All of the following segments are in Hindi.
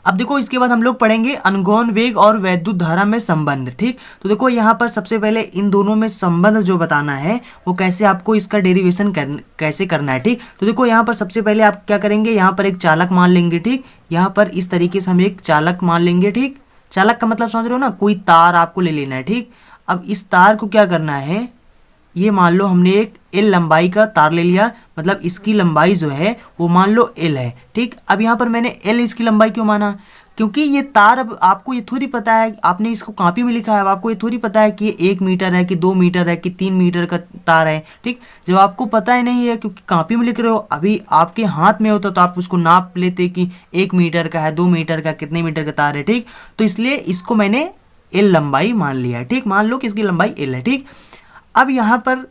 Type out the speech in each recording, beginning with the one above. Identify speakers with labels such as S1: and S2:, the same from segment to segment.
S1: अब देखो इसके बाद हम लोग पढ़ेंगे अनुगमन वेग और वैद्युत धारा में संबंध। ठीक, तो देखो यहाँ पर सबसे पहले इन दोनों में संबंध जो बताना है वो कैसे आपको इसका डेरिवेशन कैसे करना है। ठीक, तो देखो यहाँ पर सबसे पहले आप क्या करेंगे, यहाँ पर एक चालक मान लेंगे। ठीक, यहाँ पर इस तरीके से हम एक चालक मान लेंगे। ठीक, चालक का मतलब समझ रहे हो ना, कोई तार आपको ले लेना है। ठीक, अब इस तार को क्या करना है, ये मान लो हमने एक एल लंबाई का तार ले लिया, मतलब इसकी लंबाई जो है वो मान लो एल है। ठीक, अब यहाँ पर मैंने एल इसकी लंबाई क्यों माना, क्योंकि ये तार, अब आपको ये थोड़ी पता है, आपने इसको कॉपी में लिखा है, अब आपको ये थोड़ी पता है कि ये 1 मीटर है कि 2 मीटर है कि 3 मीटर का तार है। ठीक, जब आपको पता ही नहीं है क्योंकि कॉपी में लिख रहे हो, अभी आपके हाथ में होता तो आप उसको नाप लेते कि 1 मीटर का है, 2 मीटर का, कितने मीटर का तार है। ठीक, तो इसलिए इसको मैंने एल लंबाई मान लिया है। ठीक, मान लो कि इसकी लंबाई एल है। ठीक, अब यहाँ पर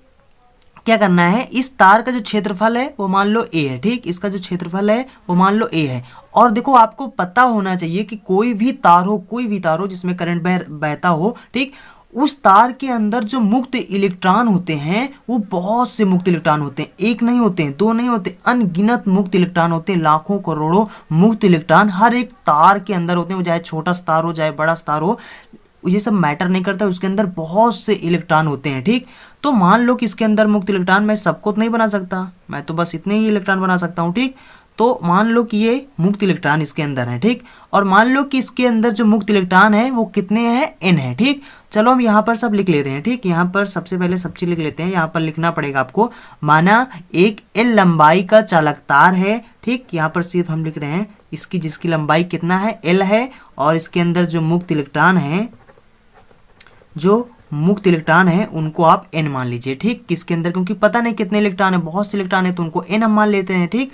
S1: क्या करना है, इस तार का जो क्षेत्रफल है वो मान लो ए है। ठीक, इसका जो क्षेत्रफल है वो मान लो ए है। और देखो आपको पता होना चाहिए कि कोई भी तार हो जिसमें करंट बहता हो, ठीक, उस तार के अंदर जो मुक्त इलेक्ट्रॉन होते हैं वो बहुत से मुक्त इलेक्ट्रॉन होते हैं, एक नहीं होते हैं, दो नहीं होते, अनगिनत मुक्त इलेक्ट्रॉन होते हैं, लाखों करोड़ों मुक्त इलेक्ट्रॉन हर एक तार के अंदर होते हैं। वो चाहे छोटा सा तार हो चाहे बड़ा सा तार हो, ये सब मैटर नहीं करता, उसके अंदर बहुत से इलेक्ट्रॉन होते हैं। ठीक, तो मान लो कि इसके अंदर मुक्त इलेक्ट्रॉन, मैं सबको तो नहीं बना सकता, मैं तो बस इतने ही इलेक्ट्रॉन बना सकता हूँ। ठीक, तो मान लो कि ये मुक्त इलेक्ट्रॉन इसके अंदर है। ठीक, और मान लो कि इसके अंदर जो मुक्त इलेक्ट्रॉन है वो कितने हैं, एन है। ठीक, चलो हम यहाँ पर सब लिख लेते हैं। ठीक, यहाँ पर सबसे पहले सब चीज लिख लेते हैं। यहाँ पर लिखना पड़ेगा आपको, माना एक एल लंबाई का चालक तार है। ठीक, यहाँ पर सिर्फ हम लिख रहे हैं इसकी, जिसकी लंबाई कितना है, एल है, और इसके अंदर जो मुक्त इलेक्ट्रॉन है उनको आप n मान लीजिए। ठीक, किसके अंदर, क्योंकि पता नहीं कितने इलेक्ट्रॉन है, बहुत से इलेक्ट्रॉन है तो उनको n हम मान लेते हैं। ठीक,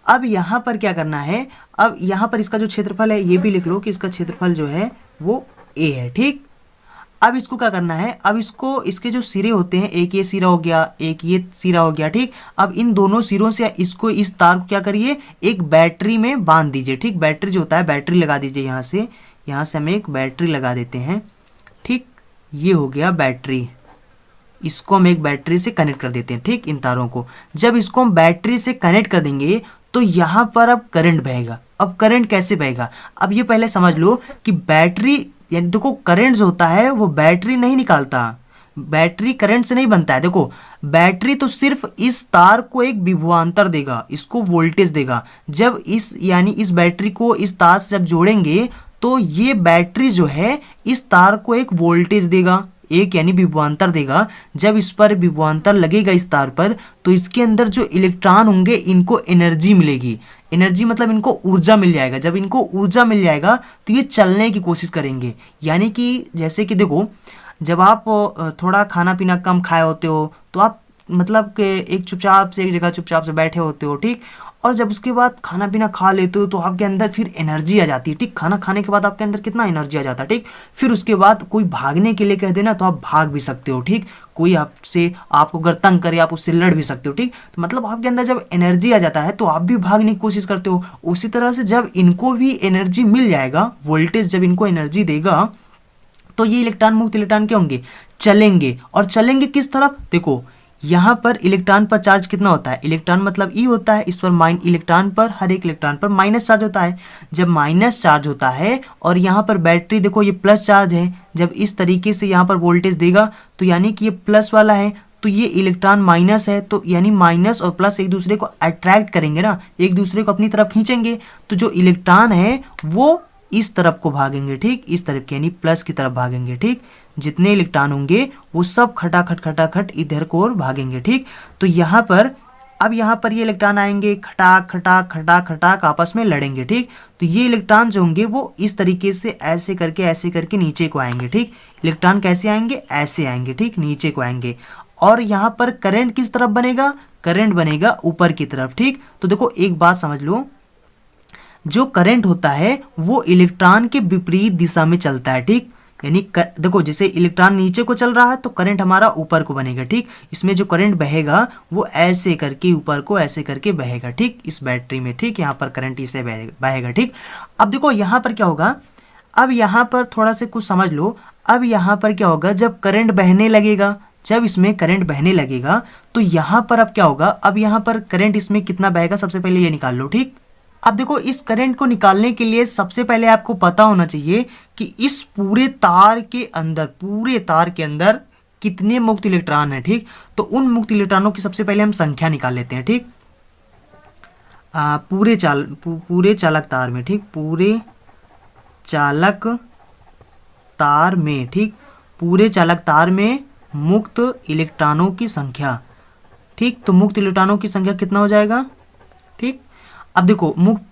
S1: अब यहाँ पर क्या करना है, अब यहाँ पर इसका जो क्षेत्रफल है ये भी लिख लो कि इसका क्षेत्रफल जो है वो a है। ठीक, अब इसको क्या करना है, अब इसको, इसके जो सिरे होते हैं, एक ये सिरा हो गया, एक ये सिरा हो गया। ठीक, अब इन दोनों सिरों से इसको, इस तार को क्या करिए, एक बैटरी में बांध दीजिए। ठीक, बैटरी जो होता है, बैटरी लगा दीजिए, यहाँ से हम एक बैटरी लगा देते हैं। ठीक, ये हो गया बैटरी, इसको हम एक बैटरी से कनेक्ट कर देते हैं। ठीक, इन तारों को जब इसको हम बैटरी से कनेक्ट कर देंगे तो यहाँ पर अब करंट बहेगा। अब करंट कैसे बहेगा, अब ये पहले समझ लो कि बैटरी, यानी देखो करंट जो होता है वो बैटरी नहीं निकालता, बैटरी करंट से नहीं बनता है। देखो बैटरी तो सिर्फ इस तार को एक विभवांतर देगा, इसको वोल्टेज देगा। जब इस, यानी इस बैटरी को इस तार से जब जोड़ेंगे तो ये बैटरी जो है इस तार को एक वोल्टेज देगा, एक यानी विभवांतर देगा। जब इस पर विभवांतर लगेगा इस तार पर, तो इसके अंदर जो इलेक्ट्रॉन होंगे इनको एनर्जी मिलेगी। एनर्जी मतलब इनको ऊर्जा मिल जाएगा। जब इनको ऊर्जा मिल जाएगा तो ये चलने की कोशिश करेंगे। यानी कि जैसे कि देखो, जब आप थोड़ा खाना पीना कम खाए होते हो तो आप मतलब कि एक चुपचाप से एक जगह चुपचाप से बैठे होते हो। ठीक, और जब उसके बाद खाना पीना खा लेते हो तो आपके अंदर फिर एनर्जी आ जाती है। ठीक, खाना खाने के बाद आपके अंदर कितना एनर्जी आ जाता है। ठीक, फिर उसके बाद कोई भागने के लिए कह देना तो आप भाग भी सकते हो। ठीक, कोई आपसे, आपको अगर तंग करे आप उससे लड़ भी सकते हो। ठीक, तो मतलब आपके अंदर जब एनर्जी आ जाता है तो आप भी भागने की कोशिश करते हो। उसी तरह से जब इनको भी एनर्जी मिल जाएगा, वोल्टेज जब इनको एनर्जी देगा, तो ये इलेक्ट्रॉन, मुक्त इलेक्ट्रॉन क्या होंगे, चलेंगे। और चलेंगे किस तरफ, देखो यहाँ पर इलेक्ट्रॉन पर चार्ज कितना होता है, इलेक्ट्रॉन मतलब ई होता है, इस पर इलेक्ट्रॉन पर, हर एक इलेक्ट्रॉन पर माइनस चार्ज होता है। जब माइनस चार्ज होता है और यहाँ पर बैटरी देखो ये प्लस चार्ज है, जब इस तरीके से यहाँ पर वोल्टेज देगा तो यानी कि ये प्लस वाला है, तो ये इलेक्ट्रॉन माइनस है, तो यानी माइनस और प्लस एक दूसरे को अट्रैक्ट करेंगे ना, एक दूसरे को अपनी तरफ खींचेंगे, तो जो इलेक्ट्रॉन है वो इस तरफ को भागेंगे। ठीक, इस तरफ के यानी प्लस की तरफ भागेंगे। ठीक, जितने इलेक्ट्रॉन होंगे वो सब खटाखट इधर को और भागेंगे। ठीक, तो यहाँ पर, अब यहाँ पर ये इलेक्ट्रॉन आएंगे, खटाक आपस में लड़ेंगे। ठीक, तो ये इलेक्ट्रॉन जो होंगे वो इस तरीके से ऐसे करके नीचे को आएंगे। ठीक, इलेक्ट्रॉन कैसे आएंगे, ऐसे आएंगे। ठीक, नीचे को आएंगे। और यहाँ पर करंट किस तरफ बनेगा, करंट बनेगा ऊपर की तरफ। ठीक, तो देखो एक बात समझ लो, जो करंट होता है वो इलेक्ट्रॉन के विपरीत दिशा में चलता है। ठीक, यानी देखो जैसे इलेक्ट्रॉन नीचे को चल रहा है तो करंट हमारा ऊपर को बनेगा। ठीक, इसमें जो करंट बहेगा वो ऐसे करके ऊपर को ऐसे करके बहेगा। ठीक, इस बैटरी में। ठीक, यहाँ पर करंट इसे बहेगा। ठीक, अब देखो यहाँ पर क्या होगा, अब यहाँ पर थोड़ा से कुछ समझ लो। अब यहाँ पर क्या होगा, जब करंट बहने लगेगा, जब इसमें करंट बहने लगेगा तो यहाँ पर अब क्या होगा, अब यहाँ पर करंट इसमें कितना बहेगा, सबसे पहले ये निकाल लो। ठीक, अब देखो इस करंट को निकालने के लिए सबसे पहले आपको पता होना चाहिए कि इस पूरे तार के अंदर कितने मुक्त इलेक्ट्रॉन है। ठीक, तो उन मुक्त इलेक्ट्रॉनों की सबसे पहले हम संख्या निकाल लेते हैं। ठीक, पूरे चालक तार में, ठीक, पूरे चालक तार में, ठीक, पूरे चालक तार में मुक्त इलेक्ट्रॉनों की संख्या। ठीक, तो मुक्त इलेक्ट्रॉनों की संख्या कितना हो जाएगा। ठीक, अब देखो मुक्त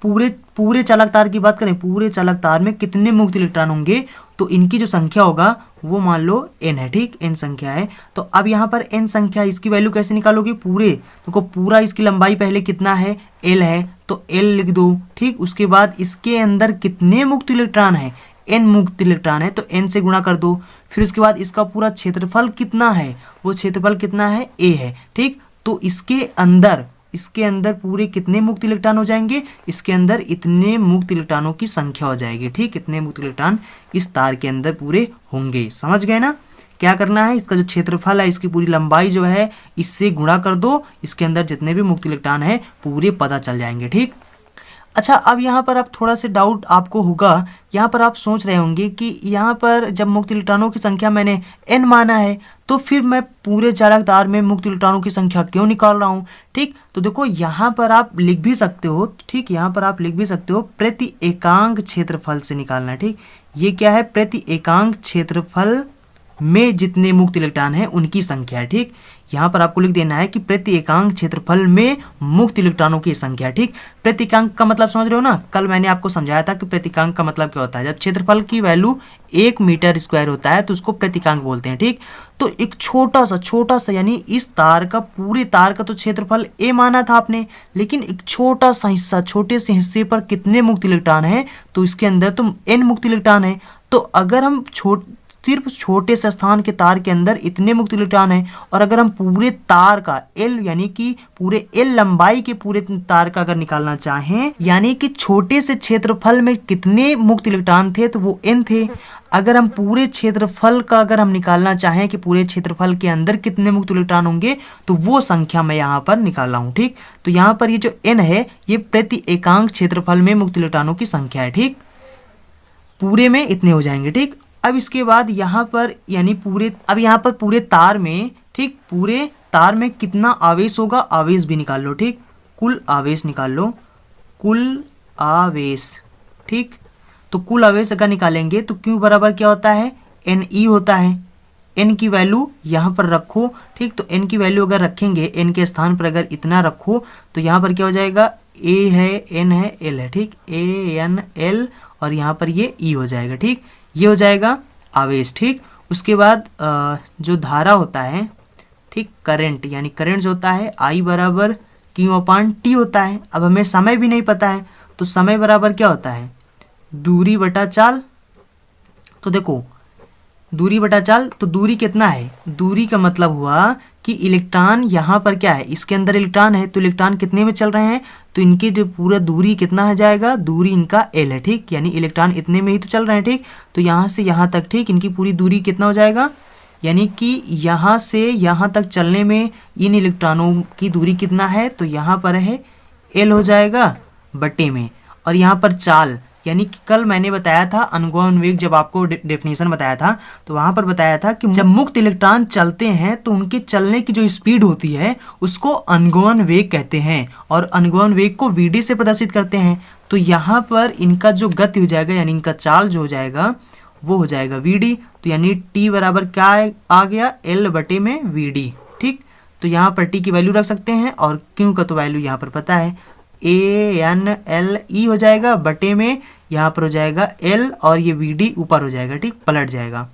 S1: पूरे चालक तार की बात करें, पूरे चालक तार में कितने मुक्त इलेक्ट्रॉन होंगे, तो इनकी जो संख्या होगा वो मान लो n है। ठीक, n संख्या है। तो अब यहाँ पर n संख्या, इसकी वैल्यू कैसे निकालोगे, देखो पूरा इसकी लंबाई पहले कितना है, l है, तो l लिख दो। ठीक, उसके बाद इसके अंदर कितने मुक्त इलेक्ट्रॉन है, n मुक्त इलेक्ट्रॉन है, तो n से गुणा कर दो। फिर उसके बाद इसका पूरा क्षेत्रफल कितना है, वो क्षेत्रफल कितना है, a है। ठीक, तो इसके अंदर पूरे कितने मुक्त इलेक्ट्रॉन हो जाएंगे, इसके अंदर इतने मुक्त इलेक्ट्रॉनों की संख्या हो जाएगी। ठीक, इतने मुक्त इलेक्ट्रॉन इस तार के अंदर पूरे होंगे। समझ गए ना। क्या करना है, इसका जो क्षेत्रफल है, इसकी पूरी लंबाई जो है, इससे गुणा कर दो, इसके अंदर जितने भी मुक्त इलेक्ट्रॉन है पूरे पता चल जाएंगे। ठीक, अच्छा, अब यहाँ पर अब थोड़ा सा डाउट आपको होगा, यहाँ पर आप सोच रहे होंगे कि यहाँ पर जब मुक्त इलेक्ट्रॉनों की संख्या मैंने n माना है, तो फिर मैं पूरे चालक तार में मुक्त इलेक्ट्रॉनों की संख्या क्यों निकाल रहा हूँ। ठीक, तो देखो यहाँ पर आप लिख भी सकते हो, ठीक, यहाँ पर आप लिख भी सकते हो प्रति एकांक क्षेत्रफल से निकालना। ठीक, ये क्या है, प्रति एकांक क्षेत्रफल में जितने मुक्त इलेक्ट्रॉन हैं उनकी संख्या है। ठीक, यहाँ पर आपको लिख देना है कि प्रति एकांक क्षेत्रफल में मुक्त इलेक्ट्रॉनों की संख्या। ठीक, प्रति एकांक का मतलब समझ रहे हो ना, कल मैंने आपको समझाया था कि प्रति एकांक का मतलब क्या होता है। जब क्षेत्रफल की वैल्यू 1 मीटर स्क्वायर होता है तो उसको प्रति एकांक बोलते हैं। ठीक, तो एक छोटा सा यानी इस तार का, पूरे तार का तो क्षेत्रफल a माना था आपने, लेकिन एक छोटा सा हिस्सा, छोटे से हिस्से पर कितने मुक्त इलेक्ट्रॉन है, तो इसके अंदर तो n मुक्त इलेक्ट्रॉन है। तो अगर हम सिर्फ छोटे से स्थान के तार के अंदर इतने मुक्त इलेक्ट्रॉन हैं, और अगर हम पूरे तार का L यानी कि पूरे L लंबाई के पूरे तार का अगर निकालना चाहें, यानी कि छोटे से क्षेत्रफल में कितने मुक्त इलेक्ट्रॉन थे, तो वो n थे। अगर हम पूरे क्षेत्रफल का अगर हम निकालना चाहें कि पूरे क्षेत्रफल के अंदर कितने मुक्त इलेक्ट्रॉन होंगे, तो वो संख्या मैं यहाँ पर निकाल रहा हूँ। ठीक, तो यहाँ पर ये जो n है, ये प्रति एकांक क्षेत्रफल में मुक्त इलेक्ट्रॉनों की संख्या है। ठीक, पूरे में इतने हो जाएंगे। ठीक, अब इसके बाद यहाँ पर यानी पूरे तार में, ठीक, पूरे तार में कितना आवेश होगा, आवेश भी निकाल लो। ठीक, कुल आवेश निकाल लो, कुल आवेश। ठीक, तो कुल आवेश अगर निकालेंगे तो Q बराबर क्या होता है, NE होता है। n की वैल्यू यहाँ पर रखो। ठीक, तो n की वैल्यू अगर रखेंगे, n के स्थान पर अगर इतना रखो, तो यहाँ पर क्या हो जाएगा, A है, N है, L है। ठीक, ANL, और यहाँ पर ये E हो जाएगा। ठीक, ये हो जाएगा आवेश। ठीक, उसके बाद जो धारा होता है, ठीक, करंट, यानी करंट जो होता है I बराबर Q/T होता है। अब हमें समय भी नहीं पता है, तो समय बराबर क्या होता है, दूरी बटा चाल। तो देखो दूरी बटा चाल, तो दूरी कितना है, दूरी का मतलब हुआ कि इलेक्ट्रॉन यहाँ पर क्या है, इसके अंदर इलेक्ट्रॉन है, तो इलेक्ट्रॉन कितने में चल रहे हैं, तो इनके जो पूरा दूरी कितना है जाएगा, दूरी इनका L है। ठीक, यानी इलेक्ट्रॉन इतने में ही तो चल रहे हैं। ठीक, तो यहाँ से यहाँ तक, ठीक, इनकी पूरी दूरी कितना हो जाएगा, यानी कि यहाँ से यहाँ तक चलने में इन इलेक्ट्रॉनों की दूरी कितना है, तो यहाँ पर है L हो जाएगा बटे में। और यहाँ पर चाल, यानी कि कल मैंने बताया था अनुगमन वेग, जब आपको डेफिनेशन बताया था, तो वहां पर बताया था कि जब मुक्त इलेक्ट्रॉन चलते हैं तो उनके चलने की जो स्पीड होती है उसको अनुगमन वेग कहते हैं, और अनुगमन वेग को Vd से प्रदर्शित करते हैं। तो यहाँ पर इनका जो गति हो जाएगा, यानी इनका चाल जो हो जाएगा वो हो जाएगा Vd। तो यानी T बराबर क्या आ गया, L बटे में Vd। ठीक, तो यहाँ पर T की वैल्यू रख सकते हैं, और Q का तो वैल्यू यहाँ पर पता है, ANLE हो जाएगा बटे में, यहाँ पर हो जाएगा L, और ये Vd ऊपर हो जाएगा। ठीक, पलट जाएगा,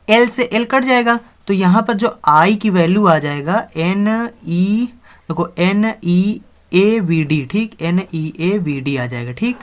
S1: L से L कट जाएगा, तो यहाँ पर जो I की वैल्यू आ जाएगा NE, देखो NEAVD। ठीक, NEAVD आ जाएगा। ठीक,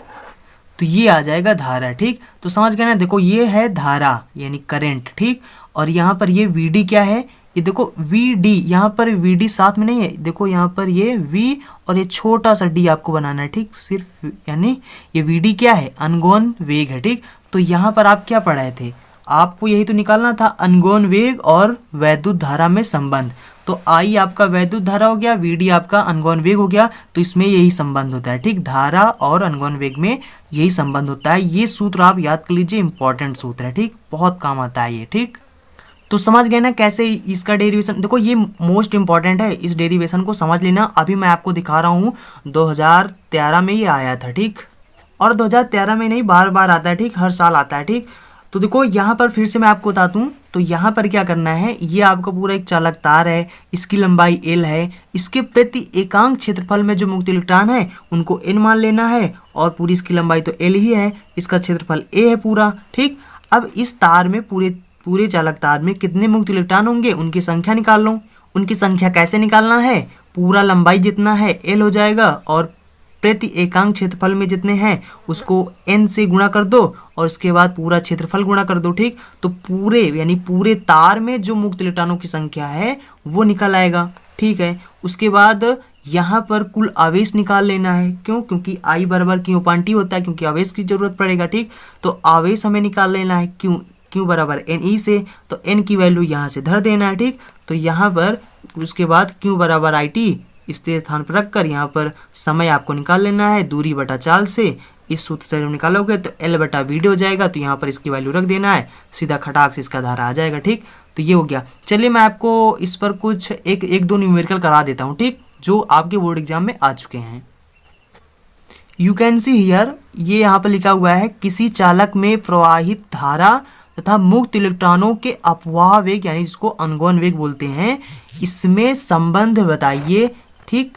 S1: तो ये आ जाएगा धारा। ठीक, तो समझ गए ना, देखो ये है धारा यानी करंट। ठीक, और यहाँ पर ये Vd क्या है, ये देखो Vd, यहाँ पर Vd साथ में नहीं है, देखो यहाँ पर ये V और ये छोटा सा d आपको बनाना है। ठीक, सिर्फ, यानी ये Vd क्या है, अनुगमन वेग है। ठीक, तो यहाँ पर आप क्या पढ़ाए थे, आपको यही तो निकालना था, अनगोन वेग और वैद्युत धारा में संबंध। तो आई आपका वैद्युत धारा हो गया, वीडी आपका अनगोन वेग हो गया, तो इसमें यही संबंध होता है, ठीक। धारा और अनगोन वेग में यही संबंध होता है। ये सूत्र आप याद कर लीजिए, इंपॉर्टेंट सूत्र है, ठीक, बहुत काम आता है ये, ठीक। तो समझ गए ना कैसे इसका डेरिवेशन, देखो ये मोस्ट इंपॉर्टेंट है, इस डेरिवेशन को समझ लेना। अभी मैं आपको दिखा रहा हूँ, 2013 में ये आया था, ठीक, और 2013 में नहीं, बार बार आता है, ठीक, हर साल आता है, ठीक। तो देखो यहाँ पर फिर से मैं आपको बता दूँ, तो यहाँ पर क्या करना है, ये आपका पूरा एक चालक तार है, इसकी लंबाई L है, इसके प्रति एकांक क्षेत्रफल में जो मुक्त इलेक्ट्रॉन है उनको N मान लेना है, और पूरी इसकी लंबाई तो L ही है, इसका क्षेत्रफल A है पूरा, ठीक। अब इस तार में पूरे चालक तार में कितने मुक्त इलेक्ट्रॉन होंगे, उनकी संख्या निकाल लो। उनकी संख्या कैसे निकालना है, पूरा लंबाई जितना है L हो जाएगा, और प्रति एकांक क्षेत्रफल में जितने हैं उसको N से गुणा कर दो, और उसके बाद पूरा क्षेत्रफल गुणा कर दो, ठीक। तो पूरे यानी पूरे तार में जो मुक्त इलेक्ट्रॉनों की संख्या है वो निकल आएगा, ठीक है। उसके बाद यहाँ पर कुल आवेश निकाल लेना है, क्यों, क्योंकि I बराबर Q upon T होता है, क्योंकि आवेश की जरूरत पड़ेगा, ठीक। तो आवेश हमें निकाल लेना है Q बराबर NE से, तो N की वैल्यू यहाँ से धर देना है, ठीक। तो यहाँ पर उसके बाद Q बराबर IT स्थिर स्थान पर रखकर यहाँ पर समय आपको निकाल लेना है, दूरी बटा चाल से। इस सूत्र से निकालोगे तो L बटा VD हो जाएगा, तो यहाँ पर इसकी वैल्यू रख देना है, सीधा खटाक से इसका धारा आ जाएगा, ठीक। तो ये हो गया। चलिए मैं आपको इस पर कुछ एक दो न्यूमेरिकल करा देता हूँ, ठीक, जो आपके बोर्ड एग्जाम में आ चुके हैं। यू कैन सी हियर, ये यहाँ पर लिखा हुआ है, किसी चालक में प्रवाहित धारा तथा मुक्त इलेक्ट्रॉनों के अपवाह वेग यानी जिसको अनगोन वेग बोलते हैं, इसमें संबंध बताइए, ठीक,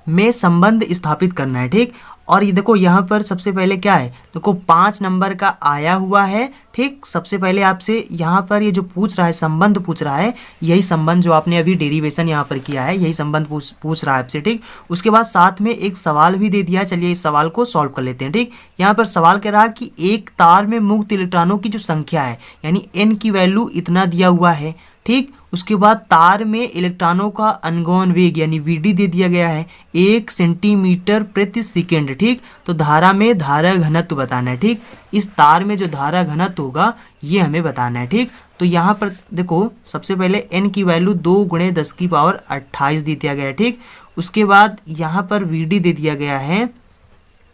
S1: में संबंध स्थापित करना है, ठीक। और ये देखो यहाँ पर सबसे पहले क्या है, देखो 5 नंबर का आया हुआ है, ठीक। सबसे पहले आपसे यहाँ पर ये जो पूछ रहा है, संबंध पूछ रहा है, यही संबंध जो आपने अभी डेरिवेशन यहाँ पर किया है, यही संबंध पूछ रहा है आपसे, ठीक। उसके बाद साथ में एक सवाल भी दे दिया है, चलिए इस सवाल को सॉल्व कर लेते हैं, ठीक। यहाँ पर सवाल कह रहा है कि एक तार में मुक्त इलेक्ट्रॉनों की जो संख्या है यानी N की वैल्यू इतना दिया हुआ है, ठीक। उसके बाद तार में इलेक्ट्रॉनों का अनगोन वेग यानी VD दे दिया गया है 1 सेंटीमीटर प्रति सेकेंड, ठीक। तो धारा में धारा घनत्व बताना है, ठीक। इस तार में जो धारा घनत्व होगा ये हमें बताना है, ठीक। तो यहाँ पर देखो सबसे पहले N की वैल्यू 2 × 10⁻28 दे दिया गया है, ठीक। उसके बाद यहाँ पर VD दे दिया गया है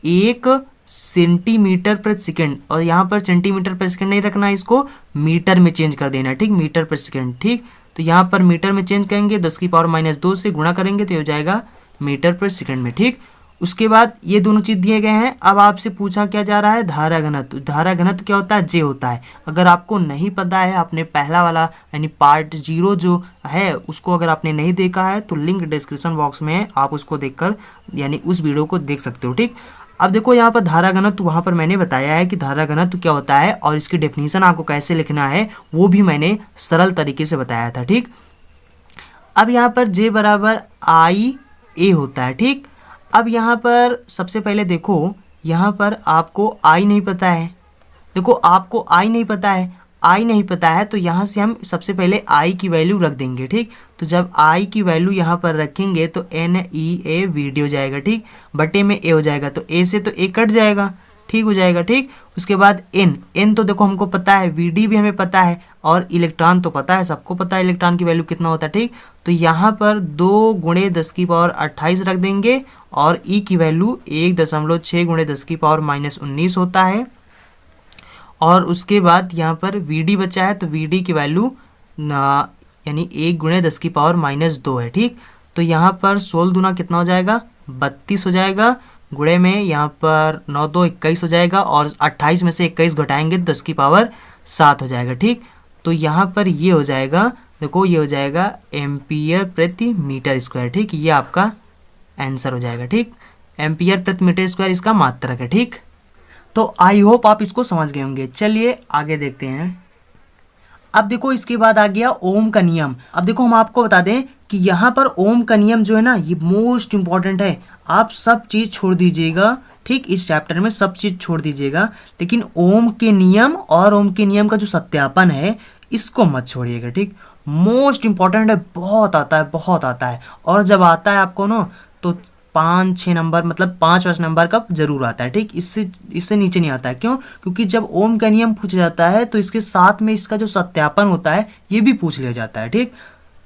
S1: 1 सेंटीमीटर प्रति सेकेंड, और यहाँ पर सेंटीमीटर प्रति सेकेंड नहीं रखना है, इसको मीटर में चेंज कर देना है, ठीक, मीटर प्रति सेकेंड, ठीक। तो यहाँ पर मीटर में चेंज करेंगे, 10⁻⁻2 से गुणा करेंगे तो हो जाएगा मीटर प्रति सेकेंड में, ठीक। उसके बाद ये दोनों चीज दिए गए हैं। अब आपसे पूछा क्या जा रहा है, धारा घनत्व। धारा घनत्व क्या होता है, J होता है। अगर आपको नहीं पता है, आपने पहला वाला यानी पार्ट 0 जो है उसको अगर आपने नहीं देखा है तो लिंक डिस्क्रिप्शन बॉक्स में है, आप उसको देखकर यानी उस वीडियो को देख सकते हो, ठीक। अब देखो यहाँ पर धारा घनत्व, वहाँ पर मैंने बताया है कि धारा घनत्व क्या होता है और इसकी डेफिनेशन आपको कैसे लिखना है वो भी मैंने सरल तरीके से बताया था, ठीक। अब यहाँ पर J बराबर IA होता है, ठीक। अब यहाँ पर सबसे पहले देखो यहाँ पर आपको I नहीं पता है, देखो आपको I नहीं पता है, I नहीं पता है तो यहाँ से हम सबसे पहले I की वैल्यू रख देंगे, ठीक। तो जब I की वैल्यू यहाँ पर रखेंगे तो NEA VD हो जाएगा, ठीक, बटे में A हो जाएगा, तो A से तो A कट जाएगा, ठीक हो जाएगा, ठीक। उसके बाद N तो देखो हमको पता है, VD भी हमें पता है, और इलेक्ट्रॉन तो पता है, सबको पता है इलेक्ट्रॉन की वैल्यू कितना होता है, ठीक। तो यहाँ पर 2 × 10⁻28 रख देंगे, और E की वैल्यू 1.6 × 10⁻−19 होता है। और उसके बाद यहाँ पर VD बचा है, तो VD की वैल्यू यानी 1 × 10⁻−2 है, ठीक। तो यहाँ पर 16 दूना कितना हो जाएगा, 32 हो जाएगा, गुणे में यहाँ पर 9 2 21 हो जाएगा, और 28 में से 21 घटाएंगे तो 10⁻7 हो जाएगा, ठीक। तो यहाँ पर ये हो जाएगा, देखो ये हो जाएगा एम्पियर प्रति मीटर स्क्वायर, ठीक। ये आपका आंसर हो जाएगा, ठीक। एम्पियर प्रति मीटर स्क्वायर इसका मात्रक है, ठीक। तो आई होप आप इसको समझ गए होंगे। चलिए आगे देखते हैं। अब देखो इसके बाद आ गया ओम का नियम। अब देखो हम आपको बता दें कि यहाँ पर ओम का नियम जो है ना ये मोस्ट इंपॉर्टेंट है। आप सब चीज छोड़ दीजिएगा, ठीक, इस चैप्टर में सब चीज छोड़ दीजिएगा, लेकिन ओम के नियम और ओम के नियम का जो सत्यापन है इसको मत छोड़िएगा, ठीक। मोस्ट इंपॉर्टेंट है, बहुत आता है, बहुत आता है। और जब आता है आपको ना तो 5-6 नंबर मतलब 5 नंबर का जरूर आता है, ठीक। इससे नीचे नहीं आता है। क्यों? क्योंकि जब ओम का नियम पूछा जाता है तो इसके साथ में इसका जो सत्यापन होता है ये भी पूछ लिया जाता है, ठीक।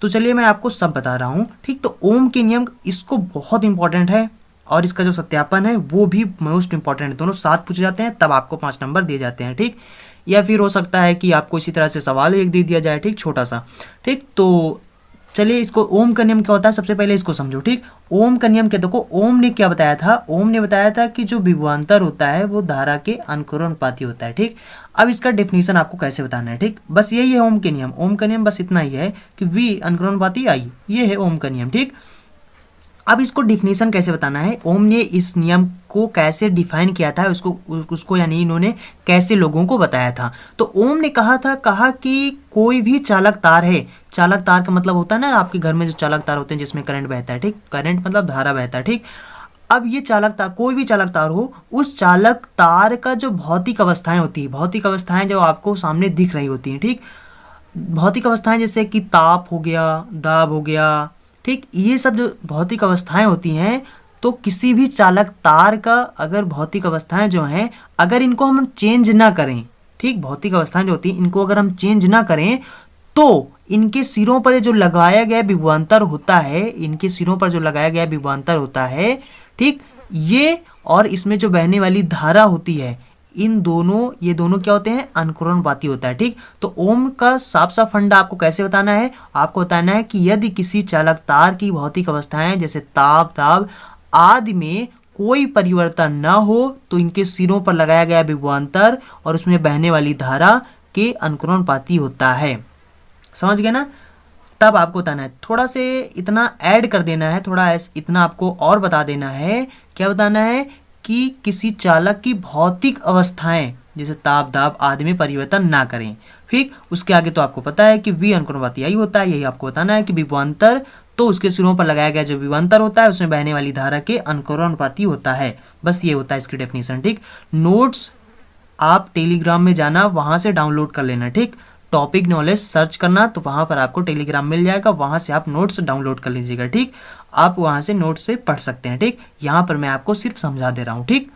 S1: तो चलिए मैं आपको सब बता रहा हूँ, ठीक। तो ओम के नियम इसको बहुत इंपॉर्टेंट है और इसका जो सत्यापन है वो भी मोस्ट इंपॉर्टेंट है। दोनों साथ पूछे जाते हैं तब आपको 5 नंबर दिए जाते हैं, ठीक। या फिर हो सकता है कि आपको इसी तरह से सवाल एक दे दिया जाए, ठीक, छोटा सा, ठीक। तो चलिए इसको ओम का नियम क्या होता है सबसे पहले इसको समझो, ठीक। ओम का नियम क्या, देखो ओम ने क्या बताया था, ओम ने बताया था कि जो विभवांतर होता है वो धारा के अनुकरणपाती होता है, ठीक। अब इसका डेफिनेशन आपको कैसे बताना है, ठीक। बस यही है ओम के नियम। ओम का नियम बस इतना ही है कि V अनुकरणपाती I, ये है ओम का नियम, ठीक। अब इसको डिफिनेशन कैसे बताना है, ओम ने इस नियम को कैसे डिफाइन किया था, उसको यानी इन्होंने कैसे लोगों को बताया था। तो ओम ने कहा कि कोई भी चालक तार है, चालक तार का मतलब होता है ना आपके घर में जो चालक तार होते हैं जिसमें करंट बहता है, ठीक। करंट मतलब धारा बहता है, ठीक। अब ये चालक तार, कोई भी चालक तार हो, उस चालक तार का जो भौतिक अवस्थाएं होती है, भौतिक अवस्थाएं जो आपको सामने दिख रही होती हैं, ठीक। भौतिक अवस्थाएं जैसे कि ताप हो गया, दाब हो गया, ठीक। ये सब जो भौतिक अवस्थाएं होती हैं, तो किसी भी चालक तार का अगर भौतिक अवस्थाएं जो हैं अगर इनको हम चेंज ना करें, ठीक, भौतिक अवस्थाएं जो होती हैं इनको अगर हम चेंज ना करें तो इनके सिरों पर जो लगाया गया विभवांतर होता है, इनके सिरों पर जो लगाया गया विभवांतर होता है, ठीक, ये और इसमें जो बहने वाली धारा होती है, ये दोनों क्या होते हैं, अनुकरणपाती होता है, ठीक। तो ओम का साफ साफ फंडा आपको कैसे बताना है, आपको बताना है कि यदि किसी चालक तार की भौतिक अवस्थाएं जैसे ताप, दाब आदि में कोई परिवर्तन न हो तो इनके सिरों पर लगाया गया विभवांतर और उसमें बहने वाली धारा के अनुकरणपाती होता है। समझ गए ना? तब आपको बताना है, थोड़ा से इतना ऐड कर देना है, थोड़ा इतना आपको और बता देना है। क्या बताना है कि किसी चालक की भौतिक अवस्थाएं जैसे ताप, दाब आदि में परिवर्तन ना करें, ठीक। उसके आगे तो आपको पता है कि V अनुकरणपाती यही होता है, यही आपको बताना है कि विभवांतर तो उसके सिरों पर लगाया गया जो विभवांतर होता है उसमें बहने वाली धारा के अनुकरणपाती होता है। बस ये होता है इसकी डेफिनेशन, ठीक। नोट्स आप टेलीग्राम में जाना, वहां से डाउनलोड कर लेना, ठीक। टॉपिक नॉलेज सर्च करना तो वहां पर आपको टेलीग्राम मिल जाएगा, वहां से आप नोट्स डाउनलोड कर लीजिएगा, ठीक। आप वहां से नोट्स से पढ़ सकते हैं, ठीक। यहाँ पर मैं आपको सिर्फ समझा दे रहा हूँ, ठीक।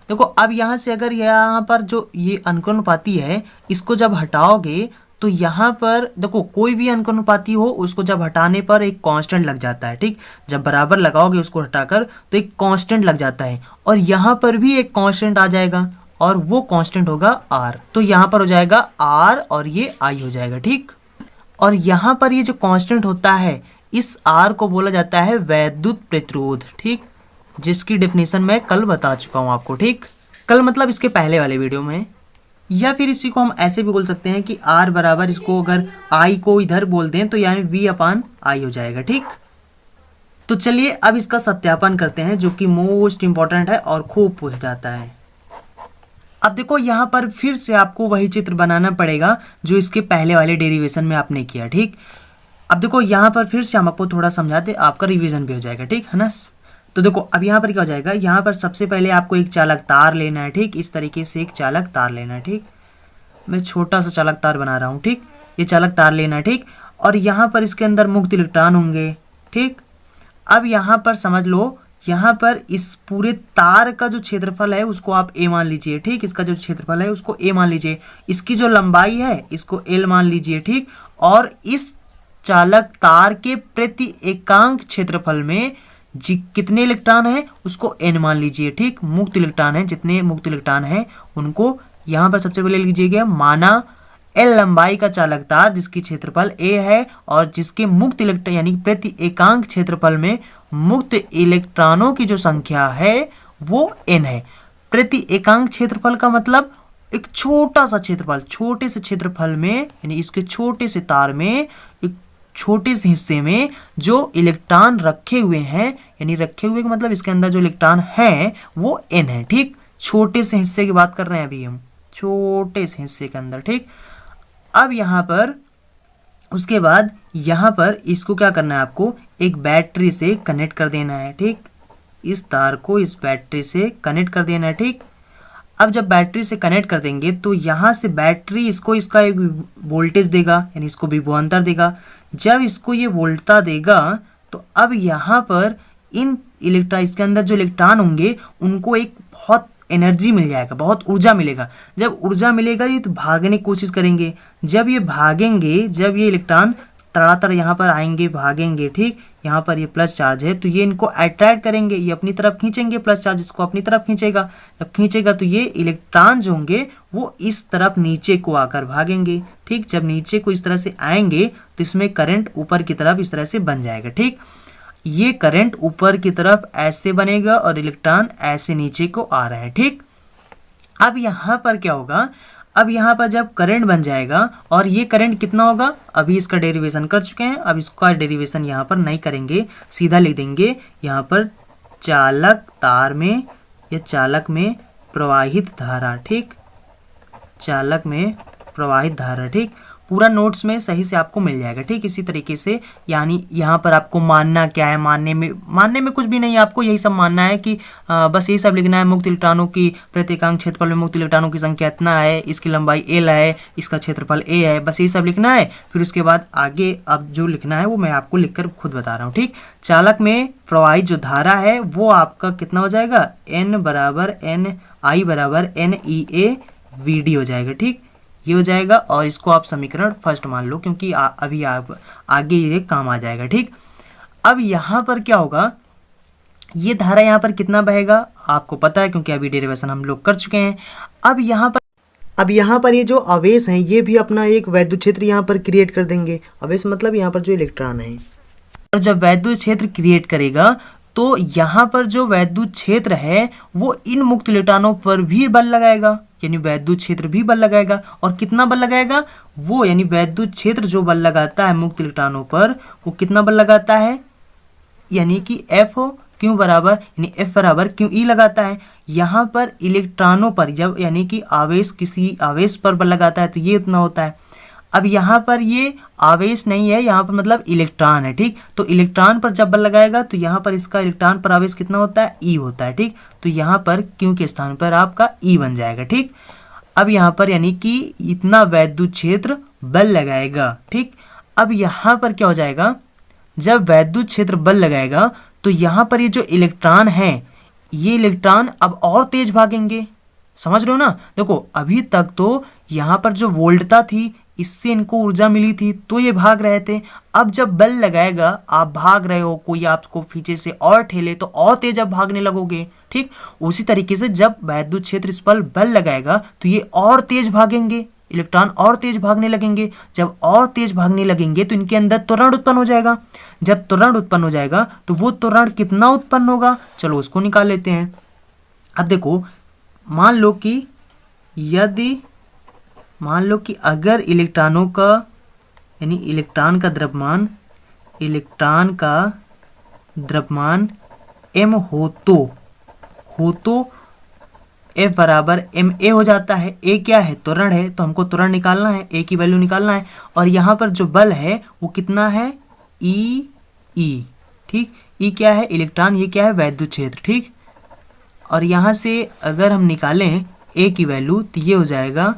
S1: देखो अब यहाँ से अगर यहाँ पर जो ये अनुकरणपाती है इसको जब हटाओगे तो यहाँ पर देखो कोई भी अनुकरणपाती हो उसको जब हटाने पर एक कांस्टेंट लग जाता है, ठीक। जब बराबर लगाओगे उसको हटाकर तो एक कांस्टेंट लग जाता है और यहाँ पर भी एक कांस्टेंट आ जाएगा और वो कांस्टेंट होगा R। तो यहाँ पर हो जाएगा R और ये I हो जाएगा, ठीक। और यहाँ पर ये जो कांस्टेंट होता है इस R को बोला जाता है वैद्युत प्रतिरोध, ठीक, जिसकी डेफिनेशन मैं कल बता चुका हूँ आपको, ठीक। कल मतलब इसके पहले वाले वीडियो में। या फिर इसी को हम ऐसे भी बोल सकते हैं कि R बराबर, इसको अगर I को इधर बोल दें तो यानी V/I हो जाएगा, ठीक। तो चलिए अब इसका सत्यापन करते हैं जो कि मोस्ट इंपॉर्टेंट है और खूब पूछ जाता है। अब देखो यहाँ पर फिर से आपको वही चित्र बनाना पड़ेगा जो इसके पहले वाले डेरिवेशन में आपने किया, ठीक। अब देखो यहाँ पर फिर से हम आपको थोड़ा समझाते, आपका रिवीजन भी हो जाएगा, ठीक है ना। तो देखो अब यहाँ पर क्या हो जाएगा, यहाँ पर सबसे पहले आपको एक चालक तार लेना है, ठीक। इस तरीके से एक चालक तार लेना है, ठीक। मैं छोटा सा चालक तार बना रहा हूँ, ठीक। ये चालक तार लेना है, ठीक। और यहाँ पर इसके अंदर मुक्त इलेक्ट्रॉन होंगे, ठीक। अब यहाँ पर समझ लो, यहाँ पर इस पूरे तार का जो क्षेत्रफल है उसको आप A मान लीजिए, ठीक। इसका जो क्षेत्रफल है उसको A मान लीजिए, इसकी जो लंबाई है इसको L मान लीजिए, ठीक। और इस चालक तार के प्रति एकांक क्षेत्रफल में कितने इलेक्ट्रॉन है उसको N मान लीजिए, ठीक। मुक्त इलेक्ट्रॉन है, जितने मुक्त इलेक्ट्रॉन है उनको यहाँ पर सबसे पहले लीजिएगा। माना L लंबाई का चालक तार जिसकी क्षेत्रफल A है और जिसके मुक्त इलेक्ट्रॉन यानी प्रति एकांक क्षेत्रफल में मुक्त इलेक्ट्रॉनों की जो संख्या है वो N है। प्रति एकांक क्षेत्रफल का मतलब एक छोटा सा क्षेत्रफल, छोटे से क्षेत्रफल में यानी इसके छोटे से तार में एक छोटे से हिस्से में जो इलेक्ट्रॉन रखे हुए हैं, यानी रखे हुए का मतलब इसके अंदर जो इलेक्ट्रॉन है वो N है, ठीक। छोटे से हिस्से की बात कर रहे हैं अभी हम, छोटे से हिस्से के अंदर, ठीक। अब यहाँ पर उसके बाद यहाँ पर इसको क्या करना है, आपको एक बैटरी से कनेक्ट कर देना है, ठीक। इस तार को इस बैटरी से कनेक्ट कर देना है, ठीक। अब जब बैटरी से कनेक्ट कर देंगे तो यहाँ से बैटरी इसको इसका एक वोल्टेज देगा यानी इसको विभवांतर देगा। जब इसको ये वोल्टता देगा तो अब यहाँ पर इसके अंदर जो इलेक्ट्रॉन होंगे उनको एक बहुत एनर्जी मिल जाएगा, बहुत ऊर्जा मिलेगा। जब ऊर्जा मिलेगा ये तो भागने की कोशिश करेंगे। जब ये भागेंगे, जब ये इलेक्ट्रॉन तड़ातड़ यहाँ पर आएंगे, भागेंगे, ठीक, यहाँ पर ये प्लस चार्ज है तो ये इनको अट्रैक्ट करेंगे, ये अपनी तरफ खींचेंगे, प्लस चार्ज इसको अपनी तरफ खींचेगा। जब खींचेगा तो ये इलेक्ट्रॉन जो होंगे वो इस तरफ नीचे को आकर भागेंगे, ठीक। जब नीचे को इस तरह से आएंगे तो इसमें करंट ऊपर की तरफ इस तरह से बन जाएगा, ठीक। ये करंट ऊपर की तरफ ऐसे बनेगा और इलेक्ट्रॉन ऐसे नीचे को आ रहा है, ठीक। अब यहाँ पर क्या होगा, अब यहाँ पर जब करंट बन जाएगा और ये करंट कितना होगा, अभी इसका डेरिवेशन कर चुके हैं, अब इसका डेरिवेशन यहाँ पर नहीं करेंगे, सीधा लिख देंगे यहाँ पर चालक तार में या चालक में प्रवाहित धारा, ठीक, चालक में प्रवाहित धारा, ठीक। पूरा नोट्स में सही से आपको मिल जाएगा, ठीक। इसी तरीके से यानी यहाँ पर आपको मानना क्या है, मानने में कुछ भी नहीं है, आपको यही सब मानना है कि बस यही सब लिखना है। मुक्त इलेक्ट्रॉनों की प्रत्येकांक क्षेत्रफल में मुक्त इलेक्ट्रॉनों की संख्या इतना है, इसकी लंबाई L है, इसका क्षेत्रफल A है, बस यही सब लिखना है। फिर उसके बाद आगे अब जो लिखना है वो मैं आपको लिखकर खुद बता रहा हूँ, ठीक। चालक में प्रवाहित जो धारा है वो आपका कितना हो जाएगा, N बराबर I बराबर NEA VD हो जाएगा, ठीक, ये हो जाएगा। और इसको आप समीकरण फर्स्ट मान लो क्योंकि अभी आप आगे ये काम आ जाएगा, ठीक। अब यहाँ पर क्या होगा, ये धारा यहाँ पर कितना बहेगा आपको पता है क्योंकि अभी डेरिवेशन हम लोग कर चुके हैं। अब यहाँ पर ये जो आवेश हैं ये भी अपना एक वैद्युत क्षेत्र यहाँ पर क्रिएट कर देंगे। आवेश मतलब यहाँ पर जो इलेक्ट्रॉन है, और जब वैद्युत क्षेत्र क्रिएट करेगा तो यहाँ पर जो वैद्युत क्षेत्र है वो इन मुक्त इलेक्ट्रॉनों पर भी बल लगाएगा, यानी वैद्युत क्षेत्र भी बल लगाएगा। और कितना बल लगाएगा वो, यानी वैद्युत क्षेत्र जो बल लगाता है मुक्त इलेक्ट्रॉनों पर वो कितना बल लगाता है, यानी कि F क्यू बराबर यानी F बराबर क्यू ई लगाता है। यहाँ पर इलेक्ट्रॉनों पर जब यानी कि आवेश किसी आवेश पर बल लगाता है तो ये इतना होता है। अब यहाँ पर ये आवेश नहीं है, यहाँ पर मतलब इलेक्ट्रॉन है, ठीक। तो इलेक्ट्रॉन पर जब बल लगाएगा तो यहाँ पर इसका इलेक्ट्रॉन पर आवेश कितना होता है, E होता है, ठीक। तो यहाँ पर क्यू के स्थान पर आपका E बन जाएगा, ठीक। अब यहाँ पर यानी कि इतना वैद्युत क्षेत्र बल लगाएगा, ठीक। अब यहाँ पर क्या हो जाएगा, जब वैद्युत क्षेत्र बल लगाएगा तो यहाँ पर ये जो इलेक्ट्रॉन है ये इलेक्ट्रॉन अब और तेज भागेंगे, समझ रहे हो ना। देखो अभी तक तो यहाँ पर जो वोल्टता थी इससे इनको ऊर्जा मिली थी तो ये भाग रहे थे। अब जब बल लगाएगा, आप भाग रहे हो, कोई आपको पीछे से और ठेले तो और तेज आप भागने लगोगे, ठीक। उसी तरीके से जब वैद्युत क्षेत्र इस पर बल लगाएगा तो ये और तेज भागेंगे, इलेक्ट्रॉन और तेज भागने लगेंगे। जब और तेज भागने लगेंगे तो इनके अंदर त्वरण उत्पन्न हो जाएगा। जब त्वरण उत्पन्न हो जाएगा तो वो त्वरण कितना उत्पन्न होगा, चलो उसको निकाल लेते हैं। अब देखो मान लो कि अगर इलेक्ट्रॉनों का यानी इलेक्ट्रॉन का द्रव्यमान m हो तो F बराबर ma हो जाता है। a क्या है, त्वरण है, तो हमको त्वरण निकालना है, a की वैल्यू निकालना है। और यहाँ पर जो बल है वो कितना है, E, ठीक। E क्या है, इलेक्ट्रॉन, ये क्या है, वैद्युत क्षेत्र, ठीक। और यहाँ से अगर हम निकालें a की वैल्यू तो ये हो जाएगा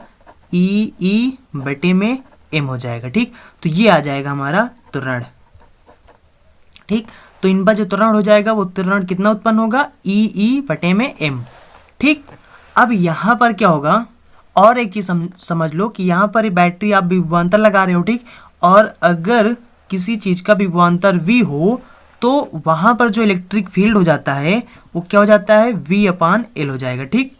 S1: E बटे में m हो जाएगा, ठीक। तो ये आ जाएगा हमारा त्वरण, ठीक। तो इन पर जो त्वरण हो जाएगा वो त्वरण कितना उत्पन्न होगा, E बटे में m, ठीक। अब यहाँ पर क्या होगा, और एक चीज समझ लो कि यहाँ पर बैटरी आप विभवांतर लगा रहे हो, ठीक। और अगर किसी चीज का विभवांतर V हो तो वहां पर जो इलेक्ट्रिक फील्ड हो जाता है वो क्या हो जाता है, V/L हो जाएगा, ठीक।